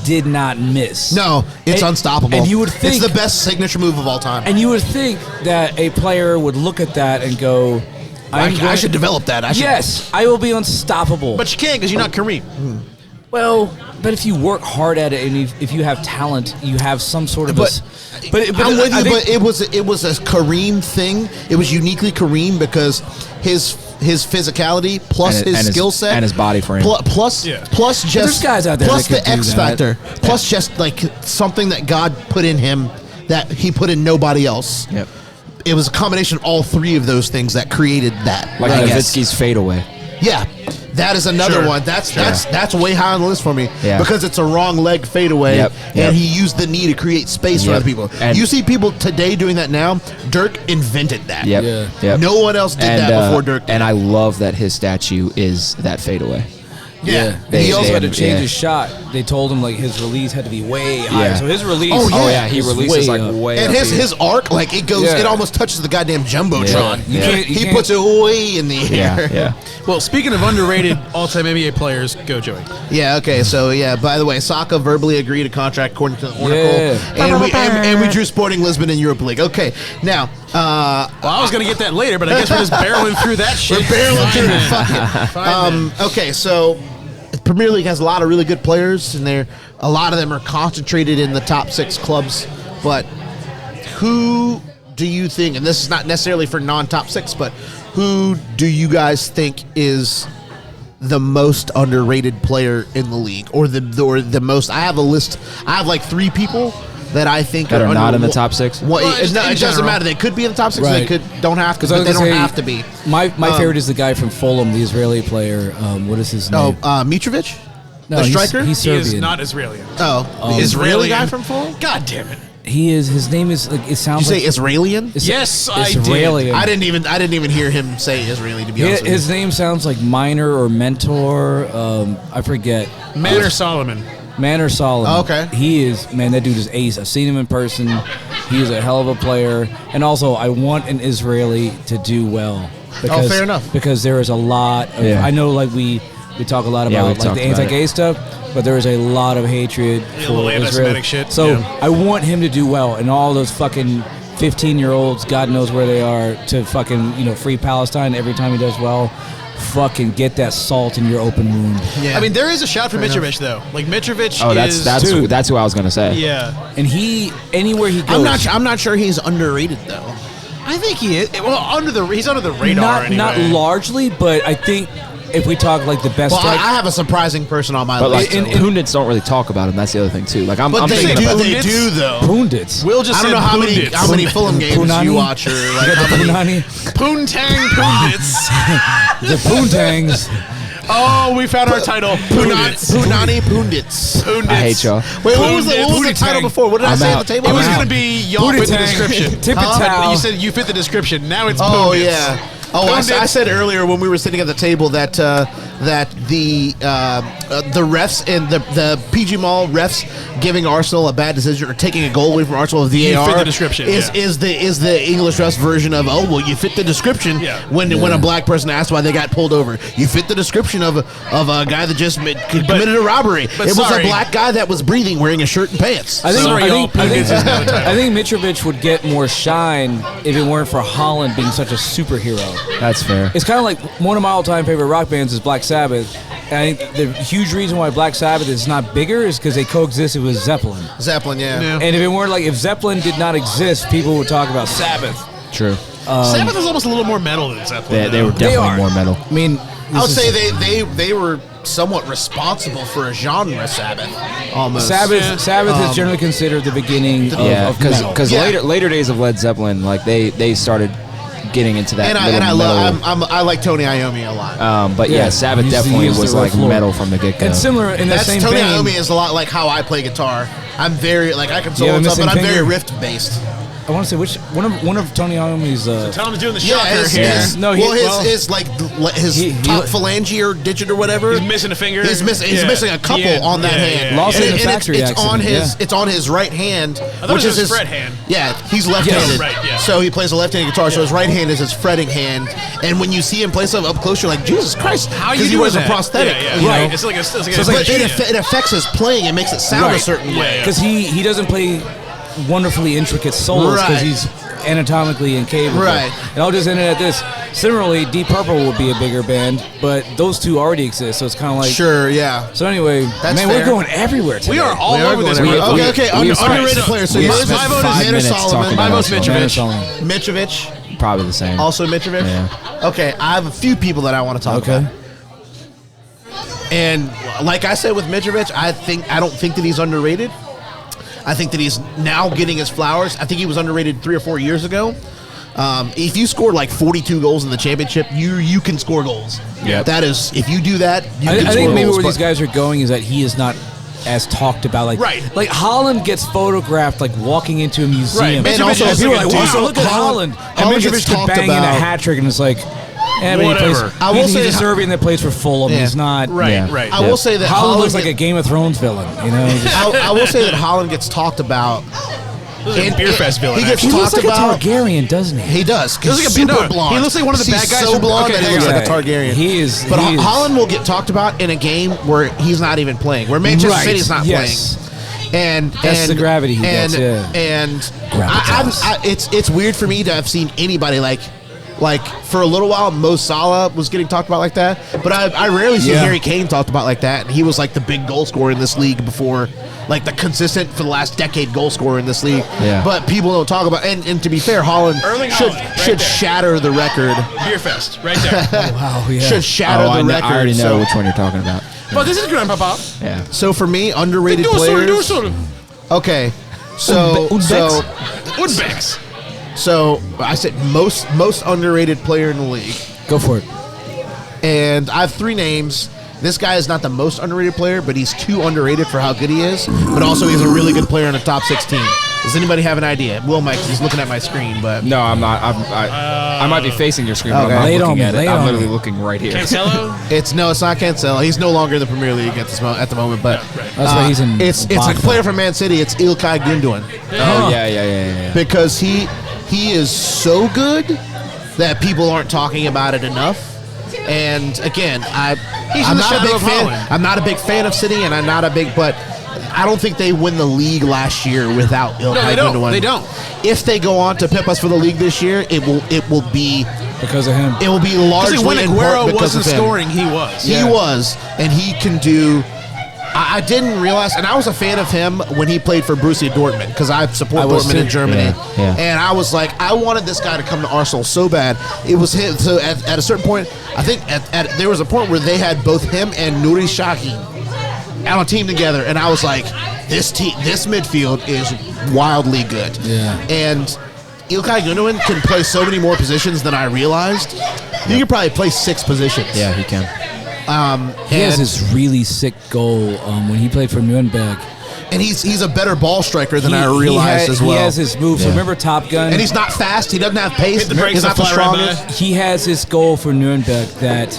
did not miss. No, it's unstoppable. And you would think it's the best signature move of all time. And you would think that a player would look at that and go, I should develop that. Yes, I will be unstoppable. But you can't because you're not Kareem. Well, but if you work hard at it and if you have talent, you have some sort of But I'm with you. But it was a Kareem thing. It was uniquely Kareem because his physicality plus his skill set and his body frame plus just there's guys out there plus that the X factor plus just like something that God put in him that he put in nobody else. Yep. it was a combination of all three of those things that created that. Like Nowitzki's fadeaway. Yeah. That is another one. That's way high on the list for me because it's a wrong leg fadeaway, and he used the knee to create space for other people. And you see people today doing that now. Dirk invented that. No one else did that before Dirk did. And I love that his statue is that fadeaway. Yeah. He also had to change his shot. They told him like his release had to be way higher. So his release, he releases like way and up. his arc, like it goes, it almost touches the goddamn jumbotron. He puts it way in the air. Yeah. Well, speaking of underrated all-time NBA players, go Joey. Yeah. Okay. So by the way, Saka verbally agreed a contract according to the Oracle, and we drew Sporting Lisbon in Europa League. Okay. Now. Well, I was going to get that later, but I guess we're just barreling through that shit. We're barreling through it. Fuck it. Okay, so Premier League has a lot of really good players, and a lot of them are concentrated in the top 6 clubs. But who do you think, and this is not necessarily for non-top 6, but who do you guys think is the most underrated player in the league, or the most? I have a list. I have like 3 people that I think that are not in the top 6. It doesn't matter. They could be in the top 6. Right. They don't have to. But they don't have to be. My favorite is the guy from Fulham, the Israeli player. What is his name? Mitrovic, the striker. He's Serbian. He is not Israeli. Israeli guy from Fulham. God damn it. He is. His name is. Like, it sounds. Did you say Israelian? Yes, I did. I didn't even hear him say Israeli. To be honest, his name sounds like minor or mentor. I forget. Manor Solomon. Manor Solomon. Oh, okay. He is, man, that dude is ace. I've seen him in person. He is a hell of a player. And also, I want an Israeli to do well. Because, fair enough. Because there is a lot of, I know like we talk a lot about like the anti-gay stuff, but there is a lot of hatred for Israel. Shit. So I want him to do well, and all those fucking 15-year-olds, God knows where they are, to fucking, free Palestine every time he does well. Fucking get that salt in your open wound. Yeah. I mean, there is a shot for Mitrovic though. Like Mitrovic. That's who I was gonna say. Yeah. And anywhere he goes, I'm not sure he's underrated though. I think he is. Well, he's under the radar. Not largely, but I think if we talk like the best. Well, I have a surprising person on my list. But Pundits don't really talk about him. That's the other thing too. Like I'm thinking about they do though. Pundits. We'll just. I don't know how many Fulham games you watch or like how many. Poontang Pundits. The Poontangs. Oh, we found our title. Punani Pundits. I hate y'all. Wait, what was the title before? What did I say on the table? It was going to be y'all fit the description. Tip-a-tow. You said you fit the description. Now it's Pundits. Oh, yeah. Oh, I said earlier when we were sitting at the table that the refs and the PG Mall refs giving Arsenal a bad decision or taking a goal away from Arsenal with VAR you fit the description, is the English refs version of you fit the description when a black person asked why they got pulled over. You fit the description of a guy that just committed a robbery. It was a black guy that was breathing wearing a shirt and pants. I think Mitrovic would get more shine if it weren't for Holland being such a superhero. That's fair. It's kind of like one of my all-time favorite rock bands is Black Sabbath. And I think the huge reason why Black Sabbath is not bigger is because they coexisted with Zeppelin. Yeah. And if it weren't if Zeppelin did not exist, people would talk about Sabbath. True. Sabbath is almost a little more metal than Zeppelin. They were definitely more metal. I mean, I would say they were somewhat responsible for a genre, Sabbath. Almost. Sabbath is generally considered the beginning of metal. Because later days of Led Zeppelin, like they started getting into that. I like Tony Iommi a lot. But Sabbath definitely was like metal from the get go. And similar in that same Tony vein. Iommi is a lot like how I play guitar. I'm very I can solo stuff, but I'm very riff based. I want to say which one of Tony Iommi's. Tom's doing the shocker here. His top phalange or digit or whatever. He's missing a finger. He's missing a couple on that hand. Lost in the factory accident. It's on his right hand, which is his fret hand. Yeah, he's left-handed. Right, yeah. So he plays a left-handed guitar. So his right hand is his fretting hand. And when you see him play stuff up close, you're like, Jesus Christ, because he wears a prosthetic. Right. It's like it affects his playing. It makes it sound a certain way. Because he doesn't play wonderfully intricate solos because he's anatomically incapable. Right. And I'll just end it at this. Similarly, Deep Purple would be a bigger band, but those two already exist, so it's kind of like... Sure, yeah. So anyway, we're going everywhere today. We are all over this. Okay. Underrated players. So yours is my vote is Manor Solomon. My vote's Mitrovic. Probably the same. Also Mitrovic? Yeah. Okay, I have a few people that I want to talk about. And like I said with Mitrovic, I don't think that he's underrated. I think that he's now getting his flowers. I think he was underrated 3 or 4 years ago. If you scored like 42 goals in the championship, you can score goals. Yeah, that is, if you do that, you can I score think maybe goals, where these guys are going is that he is not as talked about. Like, right. Like Haaland gets photographed like walking into a museum. Right. And also, people are like, also, wow, look at Haaland. And Mitrovic could bang in a hat trick, and it's like, whatever. I will he's say a Serbian that plays for Fulham. Yeah. He's not. Right. I will say that Haaland looks Haaland like a Game of Thrones villain. You know. I will say that Haaland gets talked about. Like a beer fest villain. He gets He looks talked like about. a Targaryen, doesn't he? He does. He looks like Super blonde. He looks like one of the bad He's guys so from- blonde okay, that he looks yeah. like a Targaryen. He is. But he is. Haaland will get talked about in a game where he's not even playing, where Manchester Right, City's not yes. playing. And That's the gravity he and, gets, yeah. And Gravitas. it's weird for me to have seen anybody like for a little while, Mo Salah was getting talked about like that, but I rarely see Harry Kane talked about like that. And he was like the big goal scorer in this league before, like the consistent for the last decade goal scorer in this league. Yeah. But people don't talk about. And to be fair, Haaland Erling should Haaland, right should there. shatter the record. Beer fest, right there. Wow. Yeah. Should shatter the record. I already know So- which one you're talking about. But this is Grandpa Pop. Yeah. So for me, underrated Do players. sort of. Okay, so Woodbecks. so I said most underrated player in the league, Go for it. and I have three names. This guy is not the most underrated player, but he's too underrated for how good he is. But also, he's a really good player in the top 16. Does anybody have an idea? Will Mike, he's looking at my screen, but No, I'm not. I might be facing your screen, but Okay. I'm not Lay it on looking me, at lay it. it I'm on literally me. looking right here. Cancelo. it's not Cancelo. He's no longer in the Premier League at the moment. But That's why he's in. it's a Bach. player from Man City. It's Ilkay Gundogan. Oh yeah. Because he is so good that people aren't talking about it enough. And again, I'm in the not a shadow big of fan. Haaland. I'm not a big fan of City, and I'm not a big. But I don't think they win the league last year without Ilkay No, they don't. Gundogan. They don't. If they go on to pip us for the league this year, it will be because of him. largely When in part Aguero because wasn't of him. scoring, he was. He was, and he can do. I didn't realize, and I was a fan of him when he played for Borussia Dortmund because I support I was Dortmund too. in Germany, Yeah. and I was like, I wanted this guy to come to Arsenal so bad. It was him. So at a certain point, I think there was a point where they had both him and Nuri Sahin on a team together, and I was like, this midfield is wildly good. Yeah. And Ilkay Gundogan can play so many more positions than I realized. He could probably play 6 positions. Yeah, he can. He has this really sick goal when he played for Nuremberg. And he's a better ball striker than I realized as well. He has his moves. Yeah. Remember Top Gun? And he's not fast. He doesn't have pace. Hit the brakes He's not and the fly right strongest. He has this goal for Nuremberg that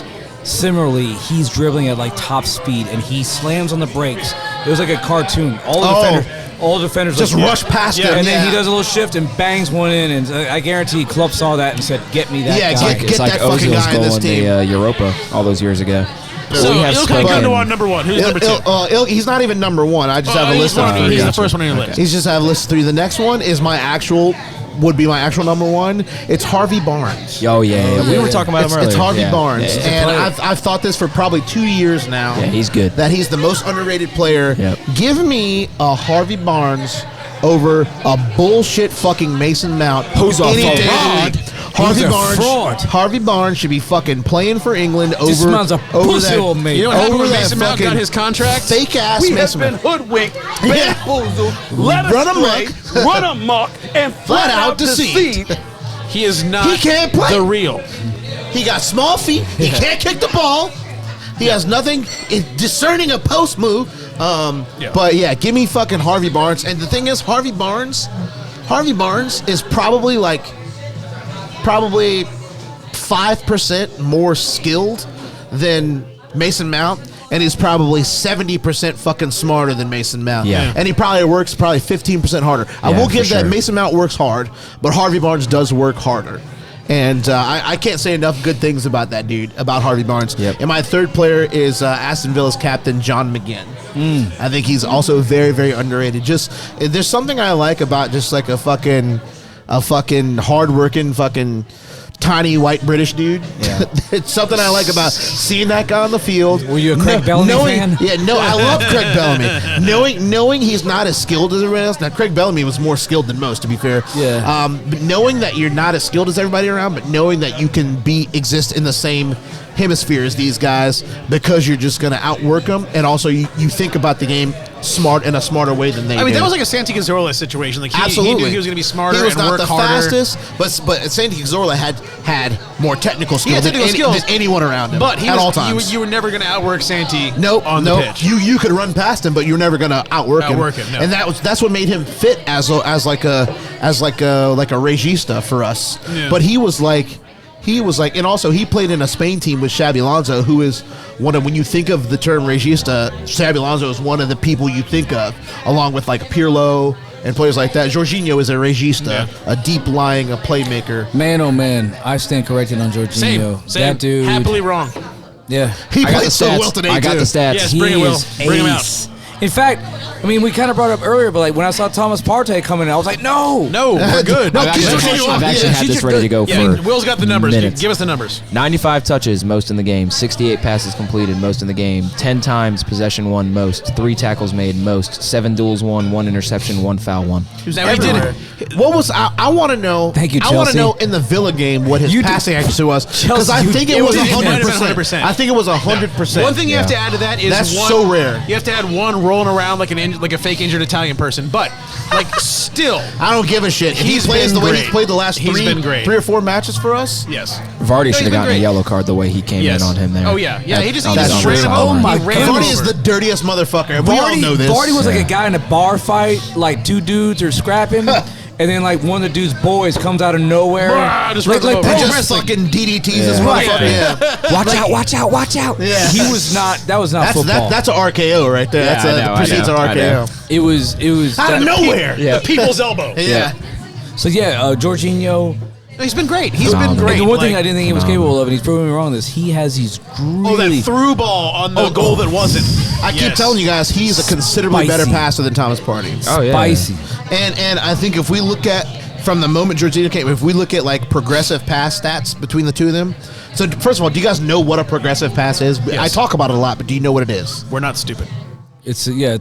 similarly he's dribbling at like top speed and he slams on the brakes. It was like a cartoon. All the defenders Just like, rush past him. and then he yeah. does a little shift and bangs one in. And I guarantee Klopp saw that and said, "Get me that Yeah, guy." get It's like that fucking Ozil's guy in this goal in team. the Europa all those years ago. So we have Ilkay spoken- Gundogan number one. Who's number two? He's not even number one. I just have a He's list of one- three. He's the Gotcha. first one on your list. He's just have a list of 3. The next one is would be my actual number one. It's Harvey Barnes. Oh yeah. We were talking about him earlier. It's Harvey Yeah. Barnes, Yeah. and I've thought this for probably 2 years now. Yeah, he's good. That he's the most underrated player. Yep. Give me a Harvey Barnes over a bullshit fucking Mason Mount Who's a any day of the fraud. week. Harvey He's a Barnes. fraud. Harvey Barnes should be fucking playing for England This over man's a pussy old mate. You know what happened over when that Mason Mount got fucking his contract? fake ass We have Mason been Mount. hoodwinked, Yeah. bamboozled, led Run astray, run amok, and flat out deceived. He is not He can't play. the real. He got small feet. He can't kick the ball. He has nothing discerning a post move. But yeah, give me fucking Harvey Barnes. And the thing is, Harvey Barnes is probably 5% more skilled than Mason Mount. And he's probably 70% fucking smarter than Mason Mount. Yeah. And he probably works 15% harder. I Yeah, will give for that sure. Mason Mount works hard, but Harvey Barnes does work harder. And I can't say enough good things about that dude, about Harvey Barnes. Yep. And my third player is Aston Villa's captain, John McGinn. I think he's also very, very underrated. Just there's something I like about just like a fucking hardworking fucking tiny white British dude. Yeah. It's something I like about seeing that guy on the field. Were you a Craig Bellamy fan? Yeah, no, I love Craig Bellamy. Knowing he's not as skilled as everybody else. Now, Craig Bellamy was more skilled than most, to be fair. Yeah. But knowing that you're not as skilled as everybody around, but knowing that you can exist in the same hemisphere as these guys because you're just going to outwork them, and also you think about the game smart in a smarter way than they do. I mean, that was like a Santi Cazorla situation. Like Absolutely. He knew he was going to be smarter He was and not work the harder. fastest, but Santi Cazorla had more technical skills, technical skills. than anyone around him. But at all times. You were never going to outwork Santi Nope, on the pitch. You could run past him, but you're never going to outwork him. No. And that's what made him fit as like a regista for us. Yeah. But he was like, and also he played in a Spain team with Xabi Alonso, who is when you think of the term regista, Xabi Alonso is one of the people you think of, along with like Pirlo and players like that. Jorginho is a regista, a deep-lying playmaker. Man, oh man, I stand corrected on Jorginho. Same. That dude. Happily wrong. Yeah. He played so well today, I got too. the stats. Yes, bring him, Will. Bring him out. Ace. In fact, I mean, we kind of brought it up earlier, but like when I saw Thomas Partey coming in, I was like, no, we're good. No, I've actually had this ready to go for Will's got the numbers. minutes. Give us the numbers. 95 touches, most in the game. 68 passes completed, most in the game. 10 times possession won, most. 3 tackles made, most. 7 duels won, 1 interception, 1 foul won. Now, he did it. What was I want to know? Thank you, I want to Chelsea. know in the Villa game what his passing accuracy was, because I think it it was might have been 100%. 100%. I think it was 100%. One thing you have to add to that is That's one, so rare. You have to add one rolling around like a fake injured Italian person, but like still, I don't give a shit. If he He's plays been the way great. he's played the last He's been great. 3 or 4 matches for us. yes. Vardy he's should have been gotten great. a yellow card the way he came in on him there. Oh, yeah. Yeah, he just On That's the ran him sideline. over. Oh, my He ran him God. Vardy is over. the dirtiest motherfucker. We all know this. Vardy was like Yeah. a guy in a bar fight, like 2 dudes are scrapping, and then like one of the dude's boys comes out of nowhere, Brah, just like runs him over. pro He just wrestling. fucking DDTs his Yeah. motherfucker. Yeah. Yeah. Watch out, watch out, watch out. Yeah. He was not. That was not football. That's an RKO right there. Yeah, That's I a know, precedes an I know. RKO. It was Out of nowhere. Yeah. The people's elbow. Yeah. So yeah, Jorginho. He's been great. He's been Phenomenal. great. And the one thing Like, I didn't think he was capable of, and he's proving me wrong, is he has these really that through ball on the goal that wasn't. I keep telling you guys, he's a considerably better Spicy. passer than Thomas Partey. Oh, yeah. spicy. And I think if we look at from the moment Jorginho came, if we look at like progressive pass stats between the two of them. So first of all, do you guys know what a progressive pass is? Yes. I talk about it a lot, but do you know what it is? We're not stupid.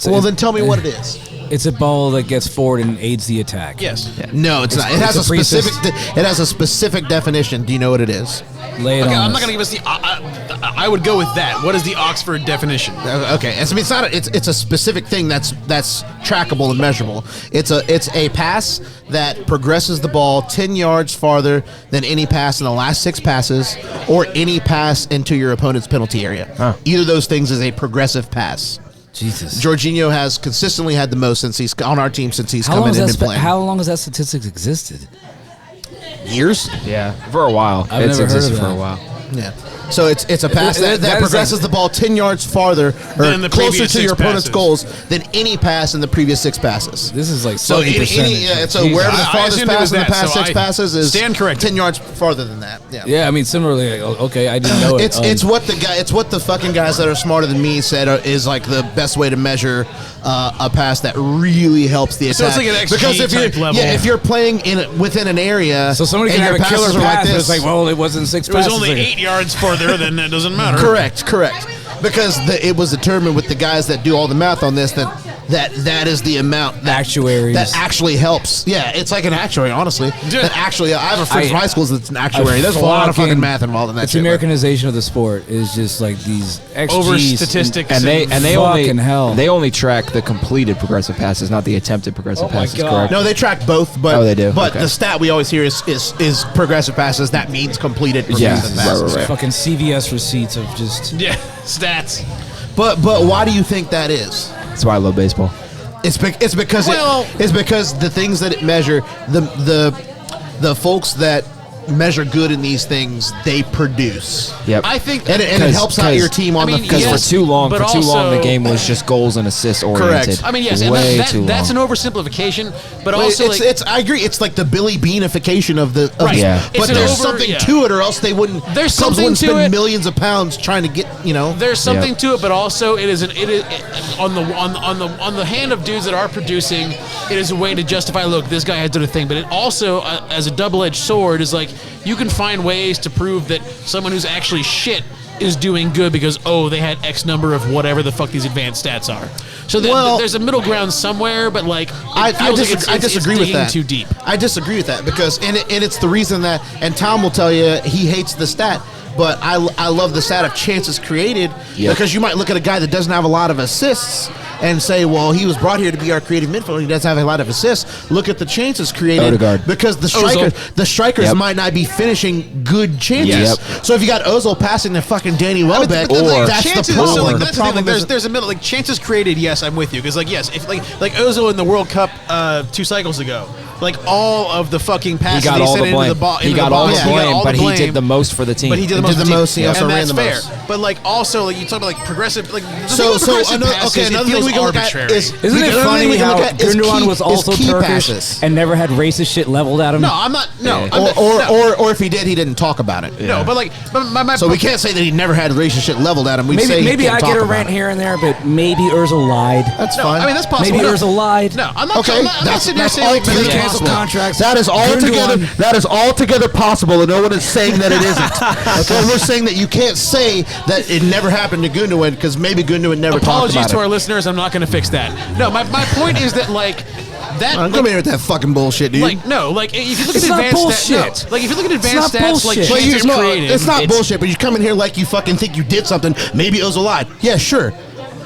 Well, then tell me what it is. It's a ball that gets forward and aids the attack. Yes. No, it's not. It has a specific. It has a specific definition. Do you know what it is? Lay it Okay, on I'm us. not gonna give us the. I would go with that. What is the Oxford definition? Okay, I mean, it's not. It's a specific thing that's trackable and measurable. It's a pass that progresses the ball 10 yards farther than any pass in the last 6 passes, or any pass into your opponent's penalty area. Huh. Either of those things is a progressive pass. Jesus. Jorginho has consistently had the most since he's on our team since he's How come long, in has and been playing. how long has that statistics existed? Years? Yeah, for a while. I've never heard existed of for that. a while. Yeah. So it's a pass that That is progresses like- the ball 10 yards farther or Than the closer previous to your 6 opponent's passes. goals than any pass in the previous 6 passes. This is like So slugging any, percentage. so Jesus. wherever the I farthest assumed it pass was in the that, past so 6 I passes is stand corrected. 10 yards farther than that. Yeah. Yeah, I mean, similarly, okay, I didn't know it. It's what the fucking guys that are smarter than me said is like the best way to measure a pass that really helps the attack. So it's like an XG because if type you're level. if you're playing within an area, So somebody and can have your a killer passes are pass, but this, it's like, well, it wasn't 6 It was passes. only Like- 8 yards further, then that doesn't matter. Correct. Because it was determined with the guys that do all the math on this that is the amount that Actuaries. that actually helps. Yeah, it's like an actuary, honestly. That actually, I have a friend from high school that's an actuary. There's a lot of fucking math involved in that. It's shit, Americanization of the sport is just like these XGs. Over statistics. And they Fucking hell. they only track the completed progressive passes, not the attempted progressive Oh my passes. God. Correct? No, they track both, but Oh, they do? But Okay. the stat we always hear is progressive passes. That means completed Yeah, progressive right, passes. right. fucking CVS receipts of just. Yeah, stats. But why do you think that is? That's why I love baseball. It's because it's because the things that it measure the folks that measure good in these things they produce. Yep. I think, And it helps out your team on the Because yes, for too long, but the also- game was just goals and assists oriented. Correct. I mean, yes, and way that, too that's an long. oversimplification, but But also it's I agree. It's like the Billy Beanification of the Right. Yeah. It's But an there's over- something yeah. to it, or else they wouldn't. There's clubs something wouldn't to spend it. millions of pounds trying to get there's something Yep. to it, but also it is on the hand of dudes that are producing. It is a way to justify. Look, this guy has done a thing, but it also, as a double-edged sword, is like you can find ways to prove that someone who's actually shit is doing good because they had X number of whatever the fuck these advanced stats are. So there's a middle ground somewhere, but like I I disagree with that. Too deep. I disagree with that because and it's the reason that and Tom will tell you he hates the stat. But I love the stat of chances created Yep. because you might look at a guy that doesn't have a lot of assists, and say, well, he was brought here to be our creative midfielder. He doesn't have a lot of assists. Look at the chances created. Odegaard. Because the strikers might not be finishing good chances. So if you got Ozil passing to fucking Danny Welbeck, that's chances, the problem. So that's the thing. There's a middle, like chances created. Yes, I'm with you. Because yes, if like Ozil in the World Cup 2 cycles ago, like all of the fucking passes he sent into the ball, he got all the blame, but he did the most for the team. But he did the most. He also ran the most. Fair. But like also, like you talk about like progressive, like another thing we can look at is isn't it funny how Gundogan was also Turkish and never had racist shit leveled at him? No, I'm not. No, or if he did, he didn't talk about it. No, but like, so we can't say that he never had racist shit leveled at him. Maybe I get a rant here and there, but maybe Ozil lied. That's fine. I mean, that's possible. Maybe Ozil lied. No, I'm not. Okay, that's altogether cancel contracts. That is altogether possible, and no one is saying that it isn't. Okay, we're saying that you can't say that it never happened to Gundogan because maybe Gundogan never talked about it. Apologies to our listeners. I'm not going to fix that. No, my point is that like. I'm coming here with that fucking bullshit, dude. Like no, like if you look at advanced stats, like if you look at advanced stats, like chances created, it's not bullshit. But you come in here like you fucking think you did something. Maybe Ozil lied. Yeah, sure.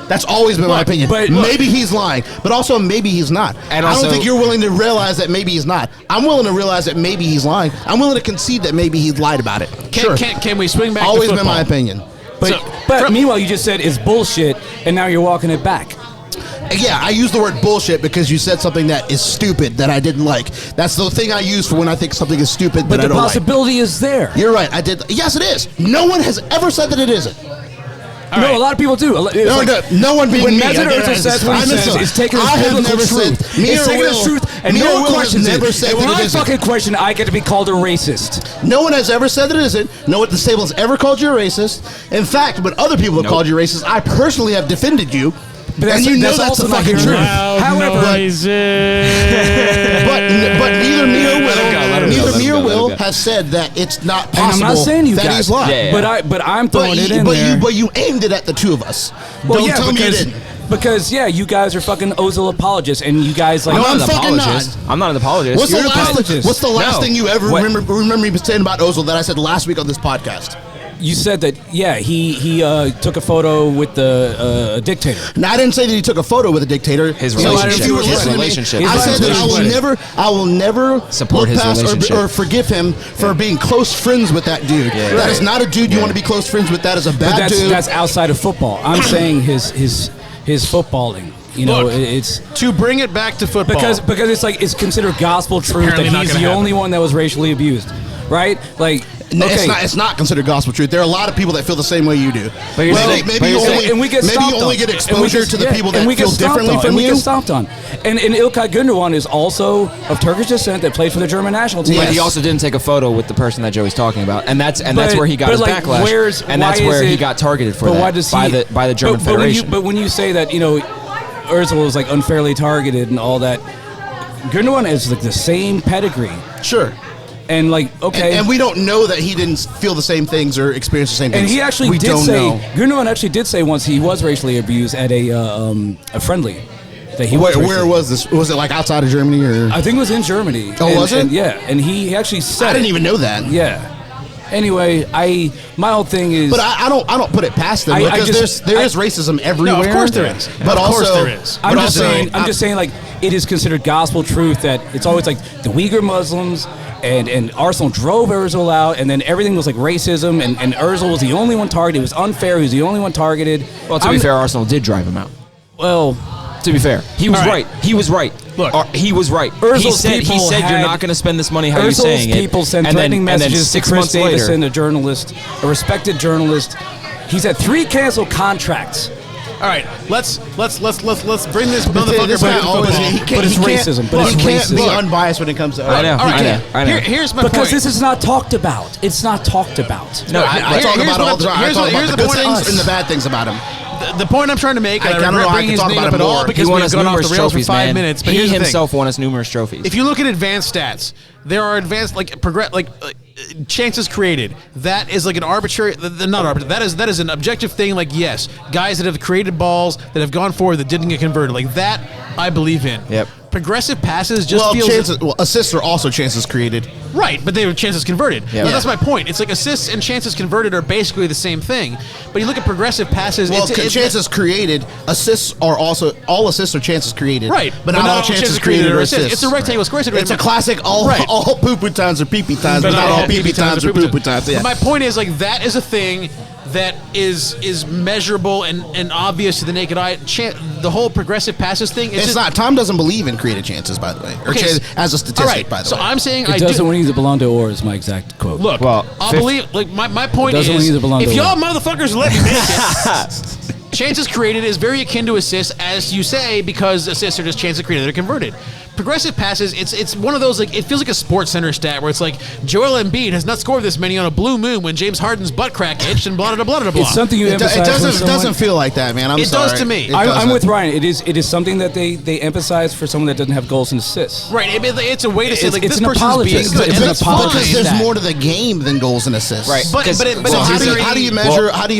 That's always been my opinion. But maybe he's lying, but also maybe he's not. And I don't think you're willing to realize that maybe he's not. I'm willing to realize that maybe he's lying. I'm willing to concede that maybe he lied about it. Can we swing back? Always to been my opinion. But meanwhile, you just said it's bullshit, and now you're walking it back. Yeah, I use the word bullshit because you said something that is stupid that I didn't like. That's the thing I use for when I think something is stupid that I don't like. But the possibility is there. You're right. I did. Yes, it is. No one has ever said that it isn't. No, a lot of people do. No one being when me. Mesut Ozil says what he says, he's taking his biblical truth. He's taking his truth, and no one questions it. And when I fucking question, I get to be called a racist. No one has ever said that it isn't. No one at this table has ever called you a racist. In fact, when other people have called you racist, I personally have defended you. And you know that's the fucking truth. However, but neither me or Will has said that it's not possible. And I'm not saying you that guys. He's lying. But I'm throwing it in there. But you aimed it at the two of us. Well, Don't tell me you didn't. Because you guys are fucking Ozil apologists, and you guys like. No, I'm fucking not. I'm not an apologist. What's the last thing you ever remember me saying about Ozil that I said last week on this podcast? You said that, he took a photo with the dictator. No, I didn't say that he took a photo with a dictator. His relationship. I said that I will never support his relationship or forgive him for being close friends with that dude. Yeah. That is not a dude you want to be close friends with. That is a bad dude. That's outside of football. I'm saying his footballing. You know, it's to bring it back to football because it's considered gospel truth that he's the only one that was racially abused, right? Like. It's not considered gospel truth. There are a lot of people that feel the same way you do. Maybe you only get exposure to the people that feel differently from you. And we get stomped on. And İlkay Gündoğan is also of Turkish descent that played for the German national team. But he also didn't take a photo with the person that Joey's talking about, and that's where he got his backlash. And that's where he got targeted for that by the German Federation. But when you say that, Ozil was like unfairly targeted and all that, Gündoğan is like the same pedigree. Sure. And and we don't know that he didn't feel the same things or experience the same things. And he actually Gündoğan actually did say once he was racially abused at a friendly. That he where was this? Was it like outside of Germany or? I think it was in Germany. Oh, was it? And he actually said. I didn't even know that. Yeah. Anyway, my whole thing is. But I don't put it past them because there is racism everywhere. No, of course there is. But there is. I'm just saying like it is considered gospel truth that it's always like the Uyghur Muslims. And Arsenal drove Ozil out, and then everything was like racism, and Ozil was the only one targeted. It was unfair. He was the only one targeted. Well, to be fair, Arsenal did drive him out. Well, to be fair, he was right. He was right. Look, he was right. He said you're not going to spend this money how you're saying it. People sent threatening messages to Chris Davison, a journalist, a respected journalist. He's had 3 canceled contracts. All right, let's bring this motherfucker back. But it's racism. But he can't be unbiased when it comes to. I know. Here's my point. Because this is not talked about. It's not talked about. No, I talk about all the time. I talk about the good things and the bad things about him. The point I'm trying to make, I don't bring his name up at all because we've gone off the rails for 5 minutes. But he himself won us numerous trophies. If you look at advanced stats, there are advanced chances created. That is like an arbitrary, not arbitrary. That is an objective thing. Like yes, guys that have created balls that have gone forward that didn't get converted. Like that, I believe in. Yep. Progressive passes just feels. Assists are also chances created. Right, but they were chances converted. Yeah. That's my point. It's like assists and chances converted are basically the same thing. But you look at progressive passes. Well, chances created, assists are also all assists are chances created. Right, but not all chances created are assists. It's a rectangle square situation. It's a classic all poo-poo times are pee-pee times, but not all pee-pee times are poo-poo times. Yeah. But my point is, like, that is a thing that is measurable and obvious to the naked eye. The whole progressive passes thing. It's not. Tom doesn't believe in created chances, by the way, or as a statistic, by the way. So I'm saying it doesn't win either Ballon d'Or is my exact quote. Look, I'll believe. Like my point is, if y'all motherfuckers let me make it, chances created is very akin to assists, as you say, because assists are just chances created that are converted. Progressive passes, it's one of those, like, it feels like a Sports Center stat where it's like Joel Embiid has not scored this many on a blue moon when James Harden's butt crack itched and blah blah blah blah blah. It's something you emphasize. It doesn't feel like that, man. It does to me. I'm with Ryan. It is something that they emphasize for someone that doesn't have goals and assists. Right. It's a way to say, like, it's this person's being good. It's because there's more to the game than goals and assists. Right. But how do you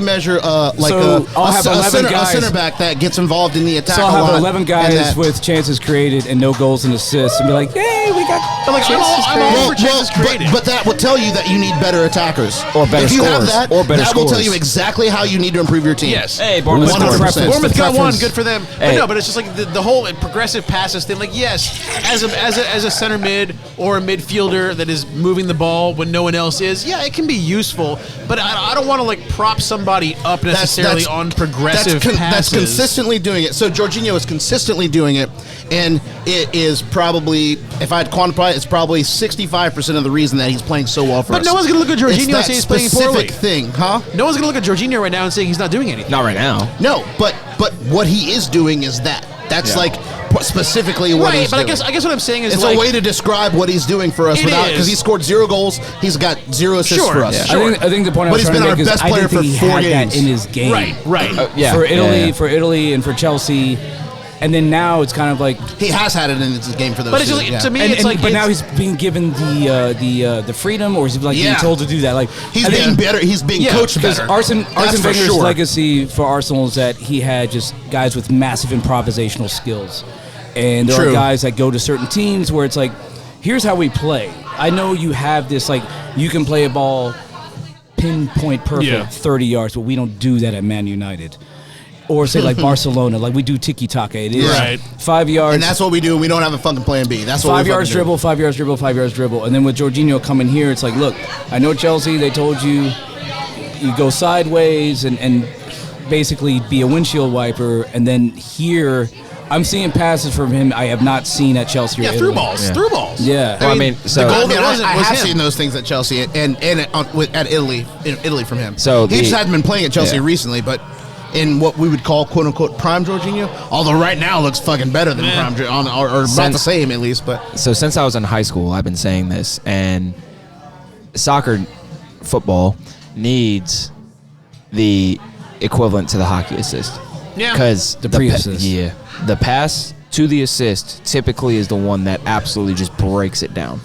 measure like a center back that gets involved in the attack? So I'll have 11 guys with chances created and no goals and assists, and be like, "Yay, we got chances created." But that will tell you that you need better attackers or better if you scores. Have that will tell you exactly how you need to improve your team. Yes. Hey, Bournemouth got one. Good for them. Hey. But no, but it's just like the whole progressive passes thing. Like, yes, as a center mid or a midfielder that is moving the ball when no one else is, yeah, it can be useful. But I don't want to, like, prop somebody up necessarily on progressive passes. That's consistently doing it. So Jorginho is consistently doing it, and it is probably, if I had quantified it, it's probably 65% of the reason that he's playing so well for us. But no one's going to look at Jorginho and say he's playing poorly. Thing, huh? No one's going to look at Jorginho right now and say he's not doing anything. Not right now. No, but what he is doing is that. That's like specifically what he's doing. But I guess what I'm saying is it's a way to describe what he's doing for us because he scored 0 goals, he's got 0 assists for us. Yeah. I think the point I was trying to make is I didn't think he had that in his game. Right. For Italy and for Chelsea. And then now it's kind of like he has had it in his game for those. But it's just, to me, it's like. But now he's being given the freedom, or is he like being told to do that? Like he's being better. He's being coached better. Arsene Wenger's legacy for Arsenal is that he had just guys with massive improvisational skills, and there are guys that go to certain teams where it's like, here's how we play. I know you have this, like, you can play a ball pinpoint perfect 30 yards, but we don't do that at Man United. Or say like Barcelona, like we do tiki-taka. It is 5 yards. And that's what we do. We don't have a fucking plan B. That's what 5 yards dribble, 5 yards dribble, 5 yards dribble. And then with Jorginho coming here, it's like, look, I know Chelsea, they told you go sideways and basically be a windshield wiper. And then here, I'm seeing passes from him I have not seen at Chelsea or Italy. Through balls. Yeah. Well, I mean, so the goal I have seen those things at Chelsea and at Italy from him. So he just hadn't been playing at Chelsea recently, but in what we would call "quote unquote" prime Jorginho, although right now looks fucking better than prime or about the same at least. But so since I was in high school, I've been saying this, and football needs the equivalent to the hockey assist. Yeah, because the pre-assist. The pass to the assist typically is the one that absolutely just breaks it down.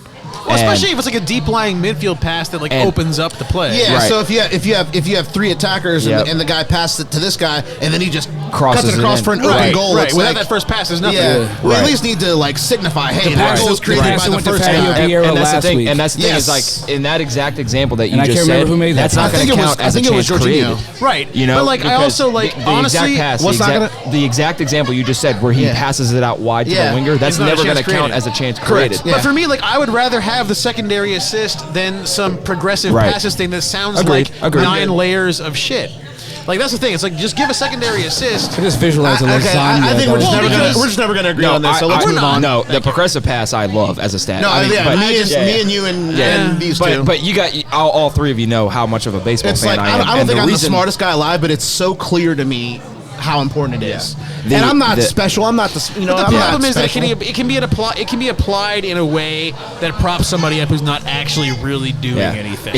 Well, especially if it's like a deep lying midfield pass that opens up the play. Yeah, so if you have 3 attackers and the guy passes it to this guy and then he just cuts it across for an open goal. Right. Without that first pass, there's nothing. Yeah. We at least need to, like, signify, hey, that goal was created by the first guy. And that's the thing. And that's the thing is, like, in that exact example that you just said, that's not going to count as a chance created. Right. You know, but, like, I also, like, honestly, the exact example you just said where he passes it out wide to the winger, that's never going to count as a chance created. But for me, like, I would rather have the secondary assist than some progressive passes thing that sounds like 9 layers of shit. Like, that's the thing. It's like, just give a secondary assist. I just visualize a lasagna. I think we're just never gonna agree on this. So let's move on. No, the progressive pass I love as a stat. No, me and you and these two. But you got all 3 of you know how much of a baseball fan I am. I don't think I'm the smartest guy alive, but it's so clear to me how important it is. And I'm not special. I'm not the. But the problem is that it can be applied in a way that props somebody up who's not actually really doing anything.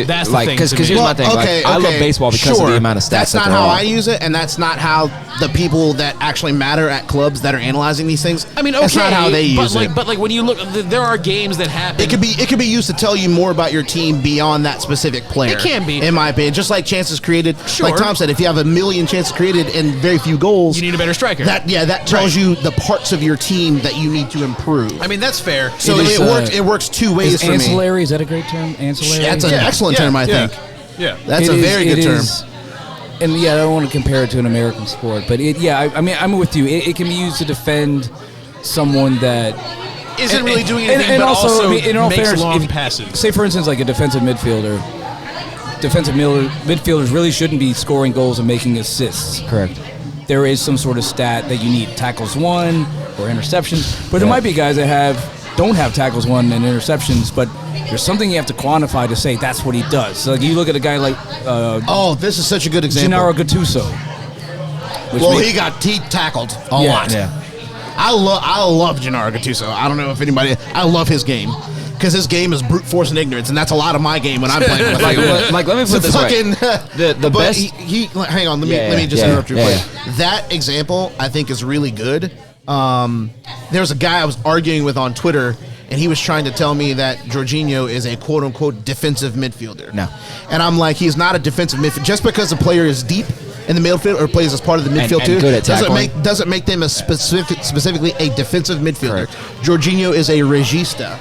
That's the thing. Because here's my thing. I love baseball because of the amount of stats. That's not how I use it, and that's not how the people that actually matter at clubs that are analyzing these things. I mean, that's not how they use it. But when you look, there are games that happen. It could be used to tell you more about your team beyond that specific player. It can be, in my opinion. Just like chances created. Sure. Like Tom said, if you have a million chances created and very few goals. You need a better striker. That tells you the parts of your team that you need to improve. I mean, that's fair. So it works two ways for me. Ancillary, is that a great term? Ancillary? That's an excellent term, I think. Yeah. That's a very good term. And I don't want to compare it to an American sport, but I mean, I'm with you. It can be used to defend someone that isn't really doing anything, but also in all makes fairness, long passes. Say, for instance, like a defensive midfielder. Defensive midfielders really shouldn't be scoring goals and making assists. Correct. There is some sort of stat that you need, tackles won or interceptions, but there might be guys that don't have tackles won and interceptions, but there's something you have to quantify to say that's what he does. So like you look at a guy like this is such a good example. Gennaro Gattuso. He tackled a lot. Yeah. I love Gennaro Gattuso. I don't know if anybody. I love his game because his game is brute force and ignorance, and that's a lot of my game when I'm playing with him. Like, let me put it this way: the best. Hang on. Let me just interrupt you. That example I think is really good. There was a guy I was arguing with on Twitter, and he was trying to tell me that Jorginho is a quote-unquote defensive midfielder. No. And I'm like, he's not a defensive midfielder. Just because a player is deep in the midfield or plays as part of the midfield and good at doesn't make them a specifically a defensive midfielder. Correct. Jorginho is a regista,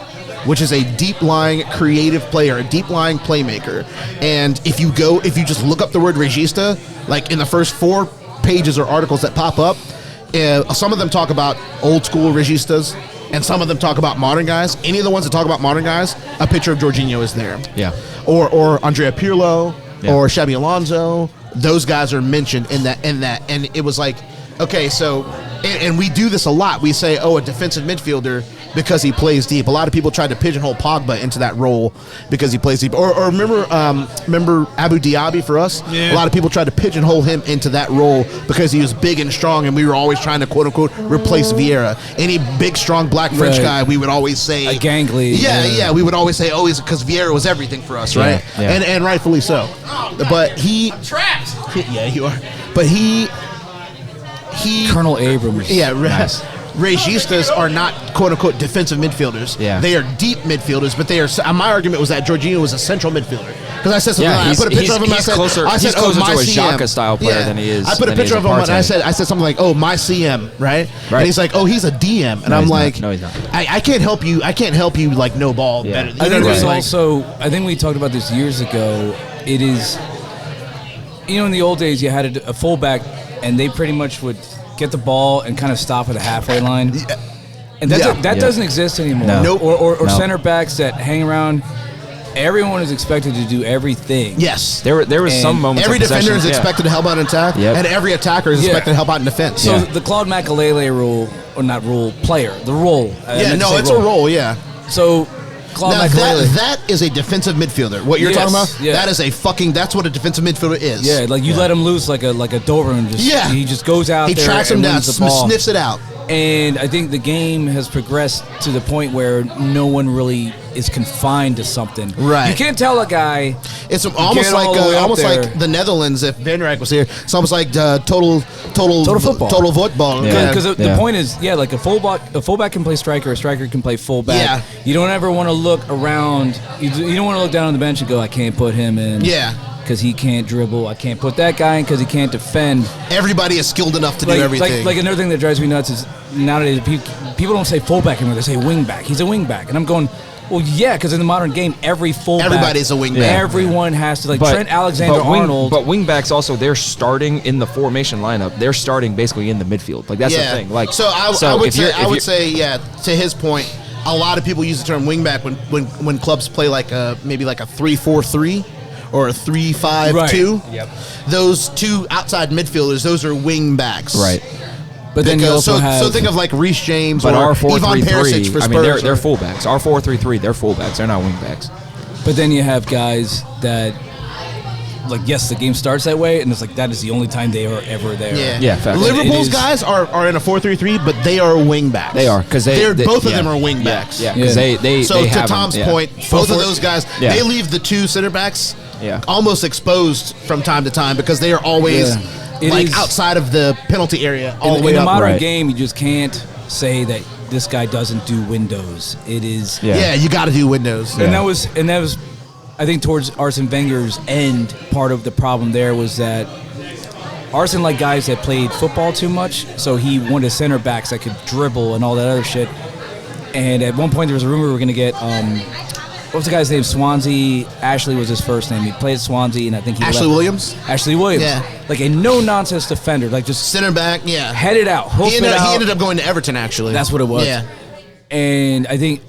which is a deep-lying creative player, a deep-lying playmaker. And if you just look up the word regista, like in the first 4 pages or articles that pop up, some of them talk about old-school registas, and some of them talk about modern guys. Any of the ones that talk about modern guys, a picture of Jorginho is there. Yeah. Or Andrea Pirlo, or Xabi Alonso. Those guys are mentioned in that. And it was like, okay, so, and we do this a lot. We say, a defensive midfielder because he plays deep. A lot of people tried to pigeonhole Pogba into that role because he plays deep. Or remember Abu Dhabi for us? Yeah. A lot of people tried to pigeonhole him into that role because he was big and strong, and we were always trying to quote-unquote replace Vieira. Any big, strong black French guy, we would always say... A gangly. Yeah, we would always say, he's because Vieira was everything for us, right? Yeah. And rightfully so. But he... I'm trapped! Yeah, you are. But he Colonel Abrams. Yeah, nice. Registas are not quote-unquote defensive midfielders. Yeah. They are deep midfielders, but they are. My argument was that Jorginho was a central midfielder because I said something. I put a picture of him. He's closer to a Xhaka style player than he is. I put a picture of him, and I said something like, my CM, right? And he's like, he's a DM, and I'm like, no, he's not. I can't help you. I can't help you like no ball better. I think there's also. I think we talked about this years ago. It is. In the old days, you had a fullback, and they pretty much would get the ball and kind of stop at the halfway line. And that doesn't exist anymore. No. Nope. Or center backs that hang around. Everyone is expected to do everything. Yes. There was some moments. Every defender is expected to help out in attack, and every attacker is expected to help out in defense. So the Claude Makelele rule, or not rule, player, the role. It's a role, yeah. So Claude Makelele. That is a defensive midfielder. What you're talking about? Yeah. That is that's what a defensive midfielder is. Yeah, like you let him loose like a Doberman. He just goes out there. He tracks him down, sniffs it out. And I think the game has progressed to the point where no one really is confined to something. Right. You can't tell a guy. It's almost like the Netherlands. If Van Rijk was here, it's almost like total football. Total football. Because the point is, like a fullback can play striker. A striker can play fullback. Yeah. You don't ever want to look around. You don't want to look down on the bench and go, I can't put him in. Yeah. Because he can't dribble. I can't put that guy in because he can't defend. Everybody is skilled enough to do everything. Like another thing that drives me nuts is nowadays people don't say fullback anymore. They say wingback. He's a wingback. And I'm going, well, yeah, because in the modern game, everybody's a wingback. Everyone has to, Trent Alexander-Arnold. But wingbacks also, they're starting in the formation lineup. They're starting basically in the midfield. Like, that's the thing. Like, I would say, to his point, a lot of people use the term wingback when clubs play maybe like a 3-4-3. Or a 3-5-2. Yep. Those two outside midfielders, those are wing backs. Right. But then you also have... So think of like Reece James or our Ivan Perisic for Spurs. I mean, they're fullbacks. Our 4-3-3, they're fullbacks. They're not wingbacks. But then you have guys that... yes, the game starts that way, and it's like that is the only time they are ever there. Yeah. Fact. Liverpool's guys are in a 4-3-3, but they are wing backs. They are because both of them are wing backs. Yeah, because they. So they to Tom's point, both of those guys they leave the two center backs almost exposed from time to time because they are always outside of the penalty area all the way up. In the modern Right. game, you just can't say that this guy doesn't do windows. It is you got to do windows. And that was. I think towards Arsene Wenger's end, part of the problem there was that Arsene liked guys that played football too much, so he wanted center backs that could dribble and all that other shit. And at one point, there was a rumor we were going to get, what was the guy's name? Swansea. Ashley was his first name. He played at Swansea, and I think he Ashley Williams? Ashley Williams. Yeah. Like a no-nonsense defender. Like just center back, yeah. head it out, hoof it out. He ended up going to Everton, actually. That's what it was. Yeah. And I think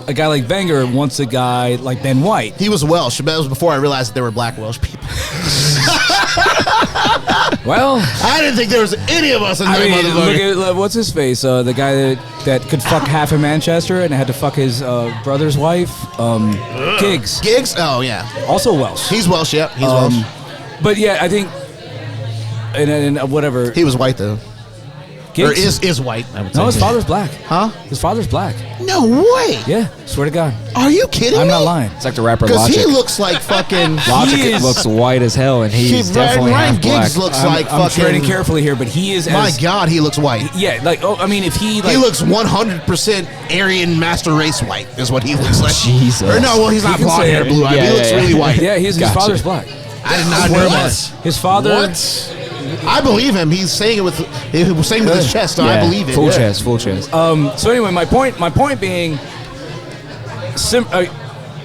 a guy like Wenger wants a guy like Ben White. He was Welsh, but that was before I realized that there were black Welsh people. Well, I didn't think there was any of us in there, motherfucker. Look at what's his face, the guy that could fuck half of Manchester and had to fuck his brother's wife, Giggs. Giggs? Oh, yeah. Also Welsh. He's Welsh, yep. He's Welsh. But yeah, I think, and whatever. He was white, though. Giggs? Or is white, I would say. No, his father's black. Huh? His father's black. No way. Yeah, swear to God. Are you kidding me? I'm not lying. It's like the rapper Because Logic. he looks like fucking... Logic looks white as hell, and he's definitely Ryan half Giggs black. looks like I'm fucking... treading carefully here, but he is My God, he looks white. Yeah, like, I mean, if he... Like, He looks 100% Aryan master race white, is what he looks like. Jesus. Or no, well, he's not can blonde say hair, it. blue eyed. Yeah, He looks yeah, really white. yeah, his Gotcha. father's black. I did not know that. His father... What? I believe him. He's saying it with his chest, so I believe it. Full chest, full chest. So anyway, my point being,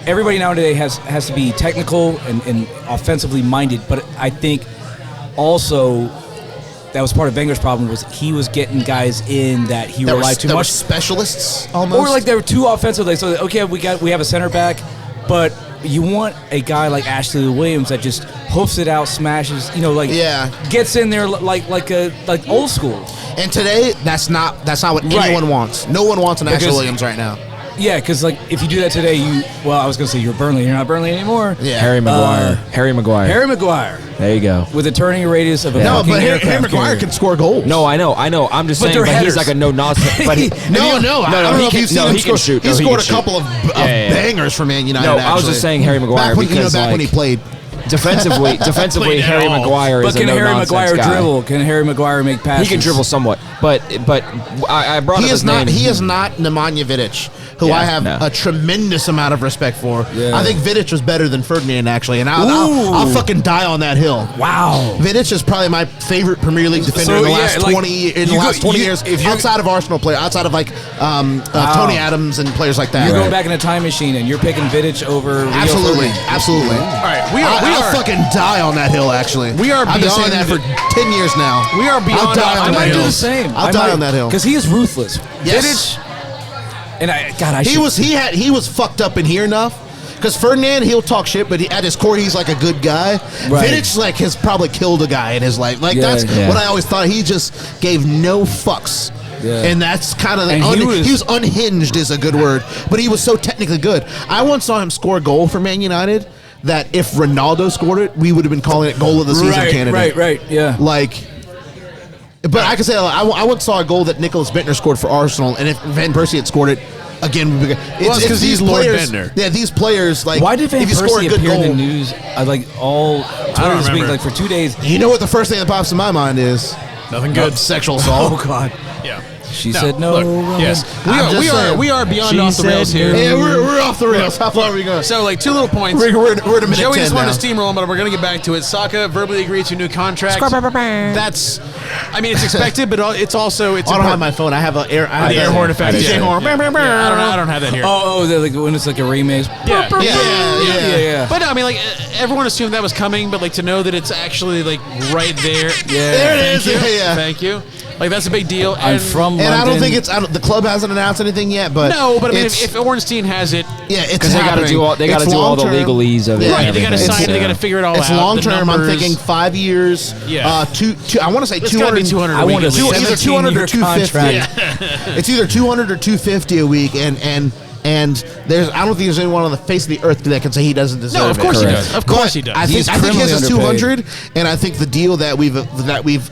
everybody nowadays has to be technical and offensively minded, but I think also that was part of Wenger's problem was he was getting guys in that he relied too That were much, specialists almost. or like they were too offensive. Like, so okay, we have a center back, but you want a guy like Ashley Williams that just hoofs it out, smashes, gets in there like old school. And today, that's not what anyone wants. No one wants an Ashley Williams right now. Yeah, because like if you do that today, I was gonna say you're Burnley. You're not Burnley anymore. Yeah. Harry Maguire. Harry Maguire. There you go. With a turning radius of a No, but Harry aircraft Maguire carrier. can score goals. No, I know. I'm just saying, they're but headers. he's like a no-nonsense. But he, No, I don't know if you've seen him he can score. shoot. He No, scored a can couple shoot. of bangers for Man United. No, I was just saying Harry Maguire because back when he played. defensively, Harry Maguire is But can a Harry no-nonsense Maguire guy. dribble? Can Harry Maguire make passes? He can dribble somewhat, but I brought up his name. He is not Nemanja Vidic, who I have a tremendous amount of respect for. Yeah. I think Vidic was better than Ferdinand, actually, and I'll fucking die on that hill. Wow. Vidic is probably my favorite Premier League defender in the last 20 years, outside of Arsenal players, outside of like Tony Adams and players like that. You're going back in a time machine and you're picking Vidic over Rio Absolutely, Ferdinand. absolutely. All right, I'll fucking die on that hill. Actually, We are I've been saying beyond- that for 10 years now. We are beyond- I'll die I on I that might hill. do the same. I'll die on that hill. Because he is ruthless. Yes. Vidic, and I He was fucked up in here enough. Because Ferdinand, he'll talk shit, but at his core, he's like a good guy. Right. Vidic like has probably killed a guy in his life. Like that's what I always thought. He just gave no fucks. Yeah. And that's kind of And he was unhinged is a good word, but he was so technically good. I once saw him score a goal for Man United that if Ronaldo scored it, we would have been calling it goal of the season candidate. Right, yeah. Like, but I can say I once saw a goal that Nicholas Bentner scored for Arsenal, and if Van Persie had scored it again, it's because he's Lord Bentner. Yeah, these players like. Why did Van if you score a Persie good appear in goal, the news like all Twitter this week, remember. like for 2 days? You know what the first thing that pops in my mind is? Nothing good. Sexual assault. Oh God. Yeah. She said no. Look, yes, I'm just saying. we are beyond She off the rails said here. no. Yeah, we're off the rails. How far are we going? So, like, two little points. We're at a minute Joey 10 just wanted now. to steamroll him, but we're going to get back to it. Saka verbally agreed to a new contract. That's, I mean, it's expected, but it's also it's. I don't have important. my phone. I have an air. The air horn effect. DJ Yeah. horn. Yeah, I don't have that here. Oh, like when it's like a remix. Yeah. But no, I mean, like everyone assumed that was coming, but like to know that it's actually like right there. Yeah. There it Thank is. you. Yeah. Thank you. Like that's a big deal. I'm from London. And I don't think the club hasn't announced anything yet, but No, but I mean, it's- if Ornstein has it, yeah, it's Because they got to do all the legalese of it. right? and They got to everything. sign it. They got to figure it all It's out. long the term. I'm numbers. thinking 5 years. Yeah. Two. I want to say It's got to 200. be 200 a I week. want a at least. Either 200 or 17-year 250. contract. It's either 200 or 250 a week, and there's I don't think there's anyone on the face of the earth that can say he doesn't deserve it. No, of course he Correct. does. Of course he does. I He's think his is criminally 200, and I think the deal that we've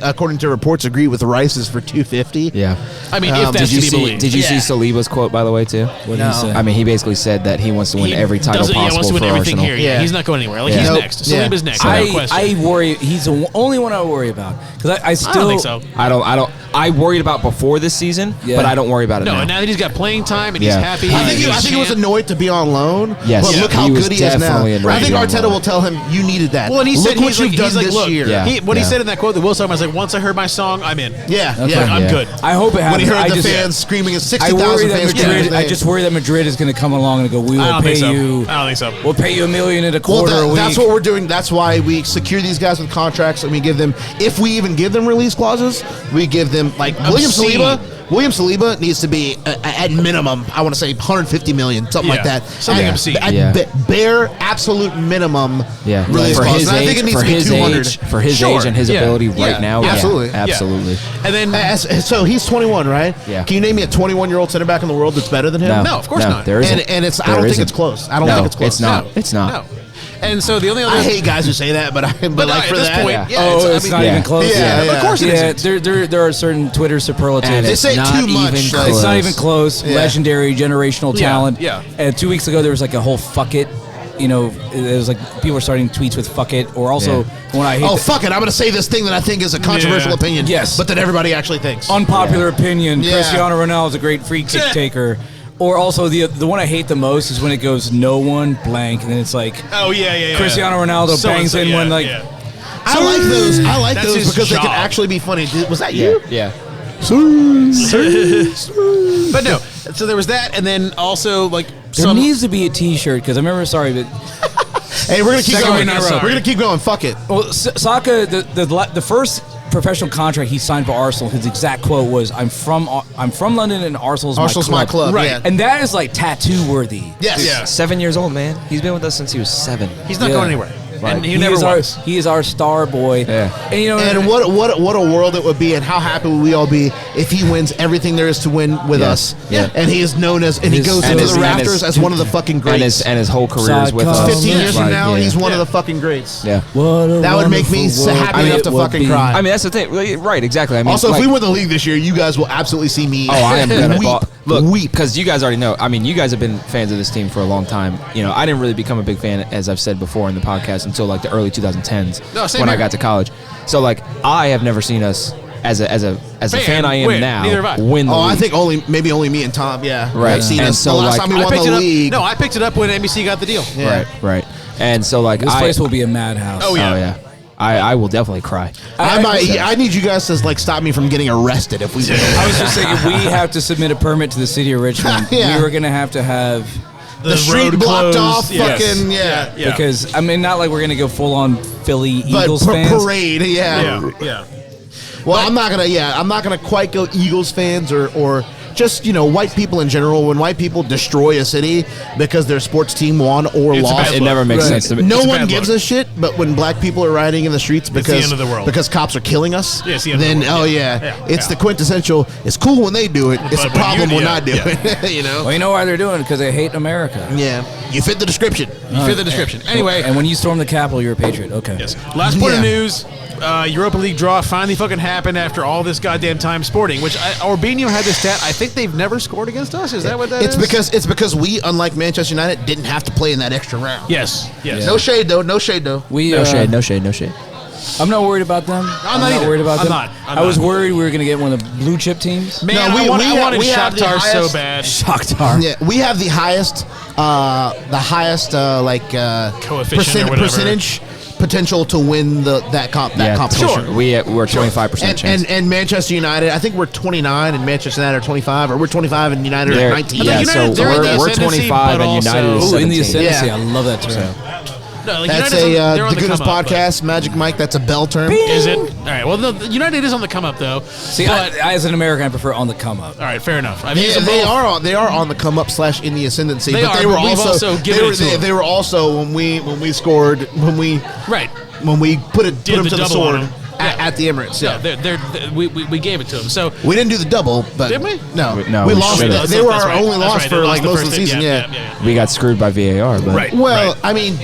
according to reports agreed with Rice is for 250. Yeah. I mean, if that's Did you to be see? believed. Did you see Saliba's quote by the way too? What did he say? I mean, he basically said that he wants to win He every title doesn't- possible wants to win for everything Arsenal. here. Yeah, Yeah. he's not going anywhere. Like Yeah. he's Nope. next. Yeah. Saliba's next. No question. I worry. He's the only one I worry about because I still I don't think so. I worried about before this season, Yeah. but I don't worry about it No, now. and now that he's got playing time and he's Yeah. happy, I think think he was annoyed to be on loan. Yes, but look how good he is now. I think Arteta will tell him, "You needed that." Well, and he said, "Look what you've done this year." What he said in that quote that Will said, I was like, "Once I heard my song, I'm in." I'm good. I hope it happens. When he heard the fans screaming, 60,000 fans. I just worry that Madrid is going to come along and go, "We will pay you." I don't think so. We'll pay you $1 million a quarter a week. That's what we're doing. That's why we secure these guys with contracts, and we give them, if we even give them release clauses, we give them like William Saliba needs to be at minimum, I want to say 150 million, something like that. Something obscene. Bare absolute minimum. Yeah, release for clauses. his age, I think it needs to be 200. For his age and his ability right now. Absolutely. Absolutely. And then so he's 21, right? Yeah. Can you name me a 21-year-old center back in the world that's better than him? No, of course not. There isn't. And it's I don't think it's close. I don't think it's close. It's not. It's not. No. And so the only other I hate guys who say that, but like for at this that point, it's not even close. Of course it isn't. There are certain Twitter superlatives. They say too much. It's not even close. Yeah. Legendary, generational talent. Yeah. And 2 weeks ago, there was like a whole fuck it. You know, it was like people were starting tweets with fuck it, or also when I hate. Fuck it! I'm going to say this thing that I think is a controversial opinion. Yes, but that everybody actually thinks. Unpopular opinion. Yeah. Cristiano Ronaldo is a great free kick taker. Or also the one I hate the most is when it goes no one blank, and then it's like Cristiano Ronaldo bangs in one like. I like those. I like That's those his because they job. can actually be funny. Was that you? Yeah. But no. So there was that, and then also like There needs to be a T-shirt because I remember. Sorry, but hey, we're gonna keep Second going. week in a row. We're gonna keep going. Fuck it. well, Saka the first professional contract he signed for Arsenal, his exact quote was, "I'm from London and Arsenal's my club." Right. Yeah. And that is like tattoo worthy. Yes. Yeah. 7 years old, man. He's been with us since he was 7. He's not going anywhere. Right. And he never was. He is our star boy. Yeah. And you know, And what a world it would be, and how happy would we all be if he wins everything there is to win with us. Yeah. And he is known as, and he goes into the rafters as one of the fucking greats. And his whole career is with us. 15 years from Like, now, he's one of the fucking greats. Yeah. That would make me happy enough to fucking cry. I mean, that's the thing. Right, exactly. I mean, Also, if we win the league this year, you guys will absolutely see me. Oh, I am gonna weep. because you guys already know. I mean, you guys have been fans of this team for a long time. You know, I didn't really become a big fan, as I've said before in the podcast, until like the early 2010s when I got to college. So like, I have never seen us as a fan I am now win the league. I think maybe only me and Tom. Yeah, right. I've seen and us so the last time we won the league. No, I picked it up when NBC got the deal. Yeah. Right. And so like, this place will be a madhouse. Oh yeah. I will definitely cry. I need you guys to like stop me from getting arrested if we win. I was just saying, if we have to submit a permit to the city of Richmond, Yeah. we were going to have the street road blocked closed. off. Yes. Fucking yeah. because I mean, not like we're going to go full on Philly But Eagles fans. parade. Yeah. Well, I'm not gonna quite go Eagles fans or just white people in general. When white people destroy a city because their sports team won or It's a lost, bad It never makes sense to me. no It's a one bad gives look. a shit. But when black people are rioting in the streets the because end of the world. because cops are killing us, Yeah, it's the end of the then world. it's the quintessential. It's cool when they do it. It's a But when problem you- when yeah, not doing it. Well, you know why they're doing it? Because they hate America. Yeah, you fit the description. You fit the description. Anyway. And when you storm the Capitol, you're a patriot. Okay. Yes. Last point of Yeah. news. Europa League draw finally fucking happened after all this goddamn time sporting, which Orbinho had this stat. I think they've never scored against us. Is that what that is? It's because we, unlike Manchester United, didn't have to play in that extra round. Yes. No shade though. No shade though. No shade. I'm not worried about them. I'm not either. worried about I'm them. not. I'm I was not. worried we were going to get one of the blue chip teams. Man, No, I wanted we have the Shakhtar so highest- bad. Shakhtar. Yeah, we have the highest Coefficient or whatever. percentage potential to win that competition. Sure. We're 25% chance. And Manchester United, I think we're 29 and Manchester United are 25, or we're 25 and United are 19. Yeah, United- so they're in the we're ascendancy, 25 but and United is also- Oh, in the 17. ascendancy. Yeah. I love that term. No, like That's United's they're the on the Gooners come up, podcast, Magic Mike. That's a bell term. Is it? All right. Well, the United is on the come up though. See, I, as an American, I prefer on the come up. All right, fair enough. I mean, Yeah, they are on the come up / in the ascendancy. They but are, they were but we've also given it to them. they were also when we scored when we right. put them Did to the the double sword on 'em. at the Emirates. Yeah, Yeah. we gave it to them. So We didn't do the double, but Did we? No, No, we we lost. should've. They were That's our right. only That's loss right. for They like lost most of the first season. game. Yeah. Yeah. We got screwed by VAR, but Right. Well, I mean,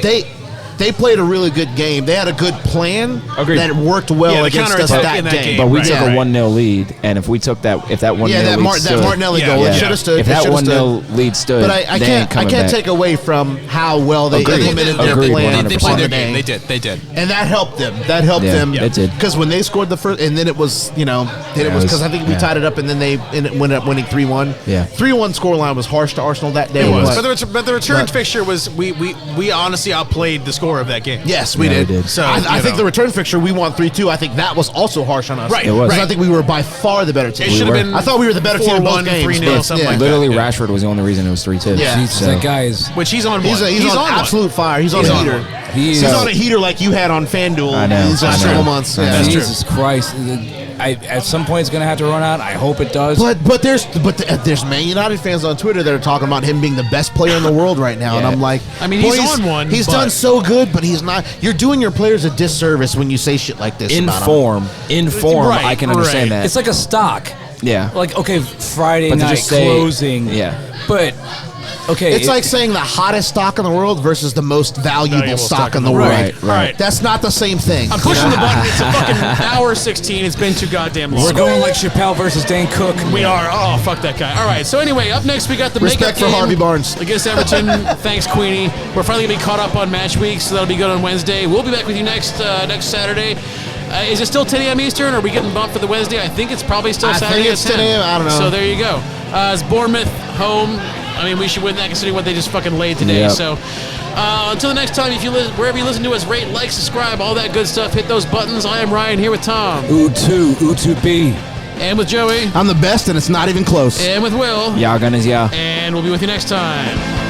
they played a really good game. They had a good plan Agreed. that worked well against us that game. But we took a 1-0 lead, and if we took that, if that 1-0 lead stood, that Martinelli goal, it should have stood. If that 1-0 lead stood, but I can't take away from how well they implemented their plan. They played their game. They did. And that helped them. That helped them. It did. Because when they scored the first, and then it was, because I think we tied it up, and then they ended up winning 3-1. Yeah. 3-1 scoreline was harsh to Arsenal that day. It was. But the return fixture was, we honestly outplayed the score of that game. Yes, we did. So I think the return fixture, we won 3-2. I think that was also harsh on us. Right. It was. I think we were by far the better team. It should have been. I thought we were the better team in both games. 3-0, something like that. Literally, Rashford was the only reason it was 3-2. Yeah. Jesus, that guy is. Which he's on one. He's on absolute fire. He's on a heater. He's on a heater like you had on FanDuel these last couple months. That's true. Jesus Christ. At some point, it's going to have to run out. I hope it does. But there's Man United fans on Twitter that are talking about him being the best player in the world right now, and I'm like, I mean, he's on one. He's done so good, but he's not. You're doing your players a disservice when you say shit like this. In about form, Right, I can understand that. It's like a stock. Yeah. Like, okay, Friday But to night just say- closing. Yeah. But, okay. It's like saying the hottest stock in the world versus the most valuable stock in the world. Right. That's not the same thing. I'm pushing the button. It's a fucking hour 16. It's been too goddamn long. We're going like Chappelle versus Dan Cook. We are. Oh, fuck that guy. All right. So anyway, up next we got the Respect makeup for game Harvey Barnes against Everton. Thanks, Queenie. We're finally gonna be caught up on match week, so that'll be good on Wednesday. We'll be back with you next Saturday. Is it still 10 a.m. Eastern? Or are we getting bumped for the Wednesday? I think it's probably still Saturday. I think it's 10 a.m. I don't know. So there you go. It's Bournemouth home. I mean, we should win that considering what they just fucking laid today. Yep. So until the next time, if you wherever you listen to us, rate, like, subscribe, all that good stuff. Hit those buttons. I am Ryan here with Tom. U2B. And with Joey. I'm the best, and it's not even close. And with Will. Ja, Gunners, ja. And we'll be with you next time.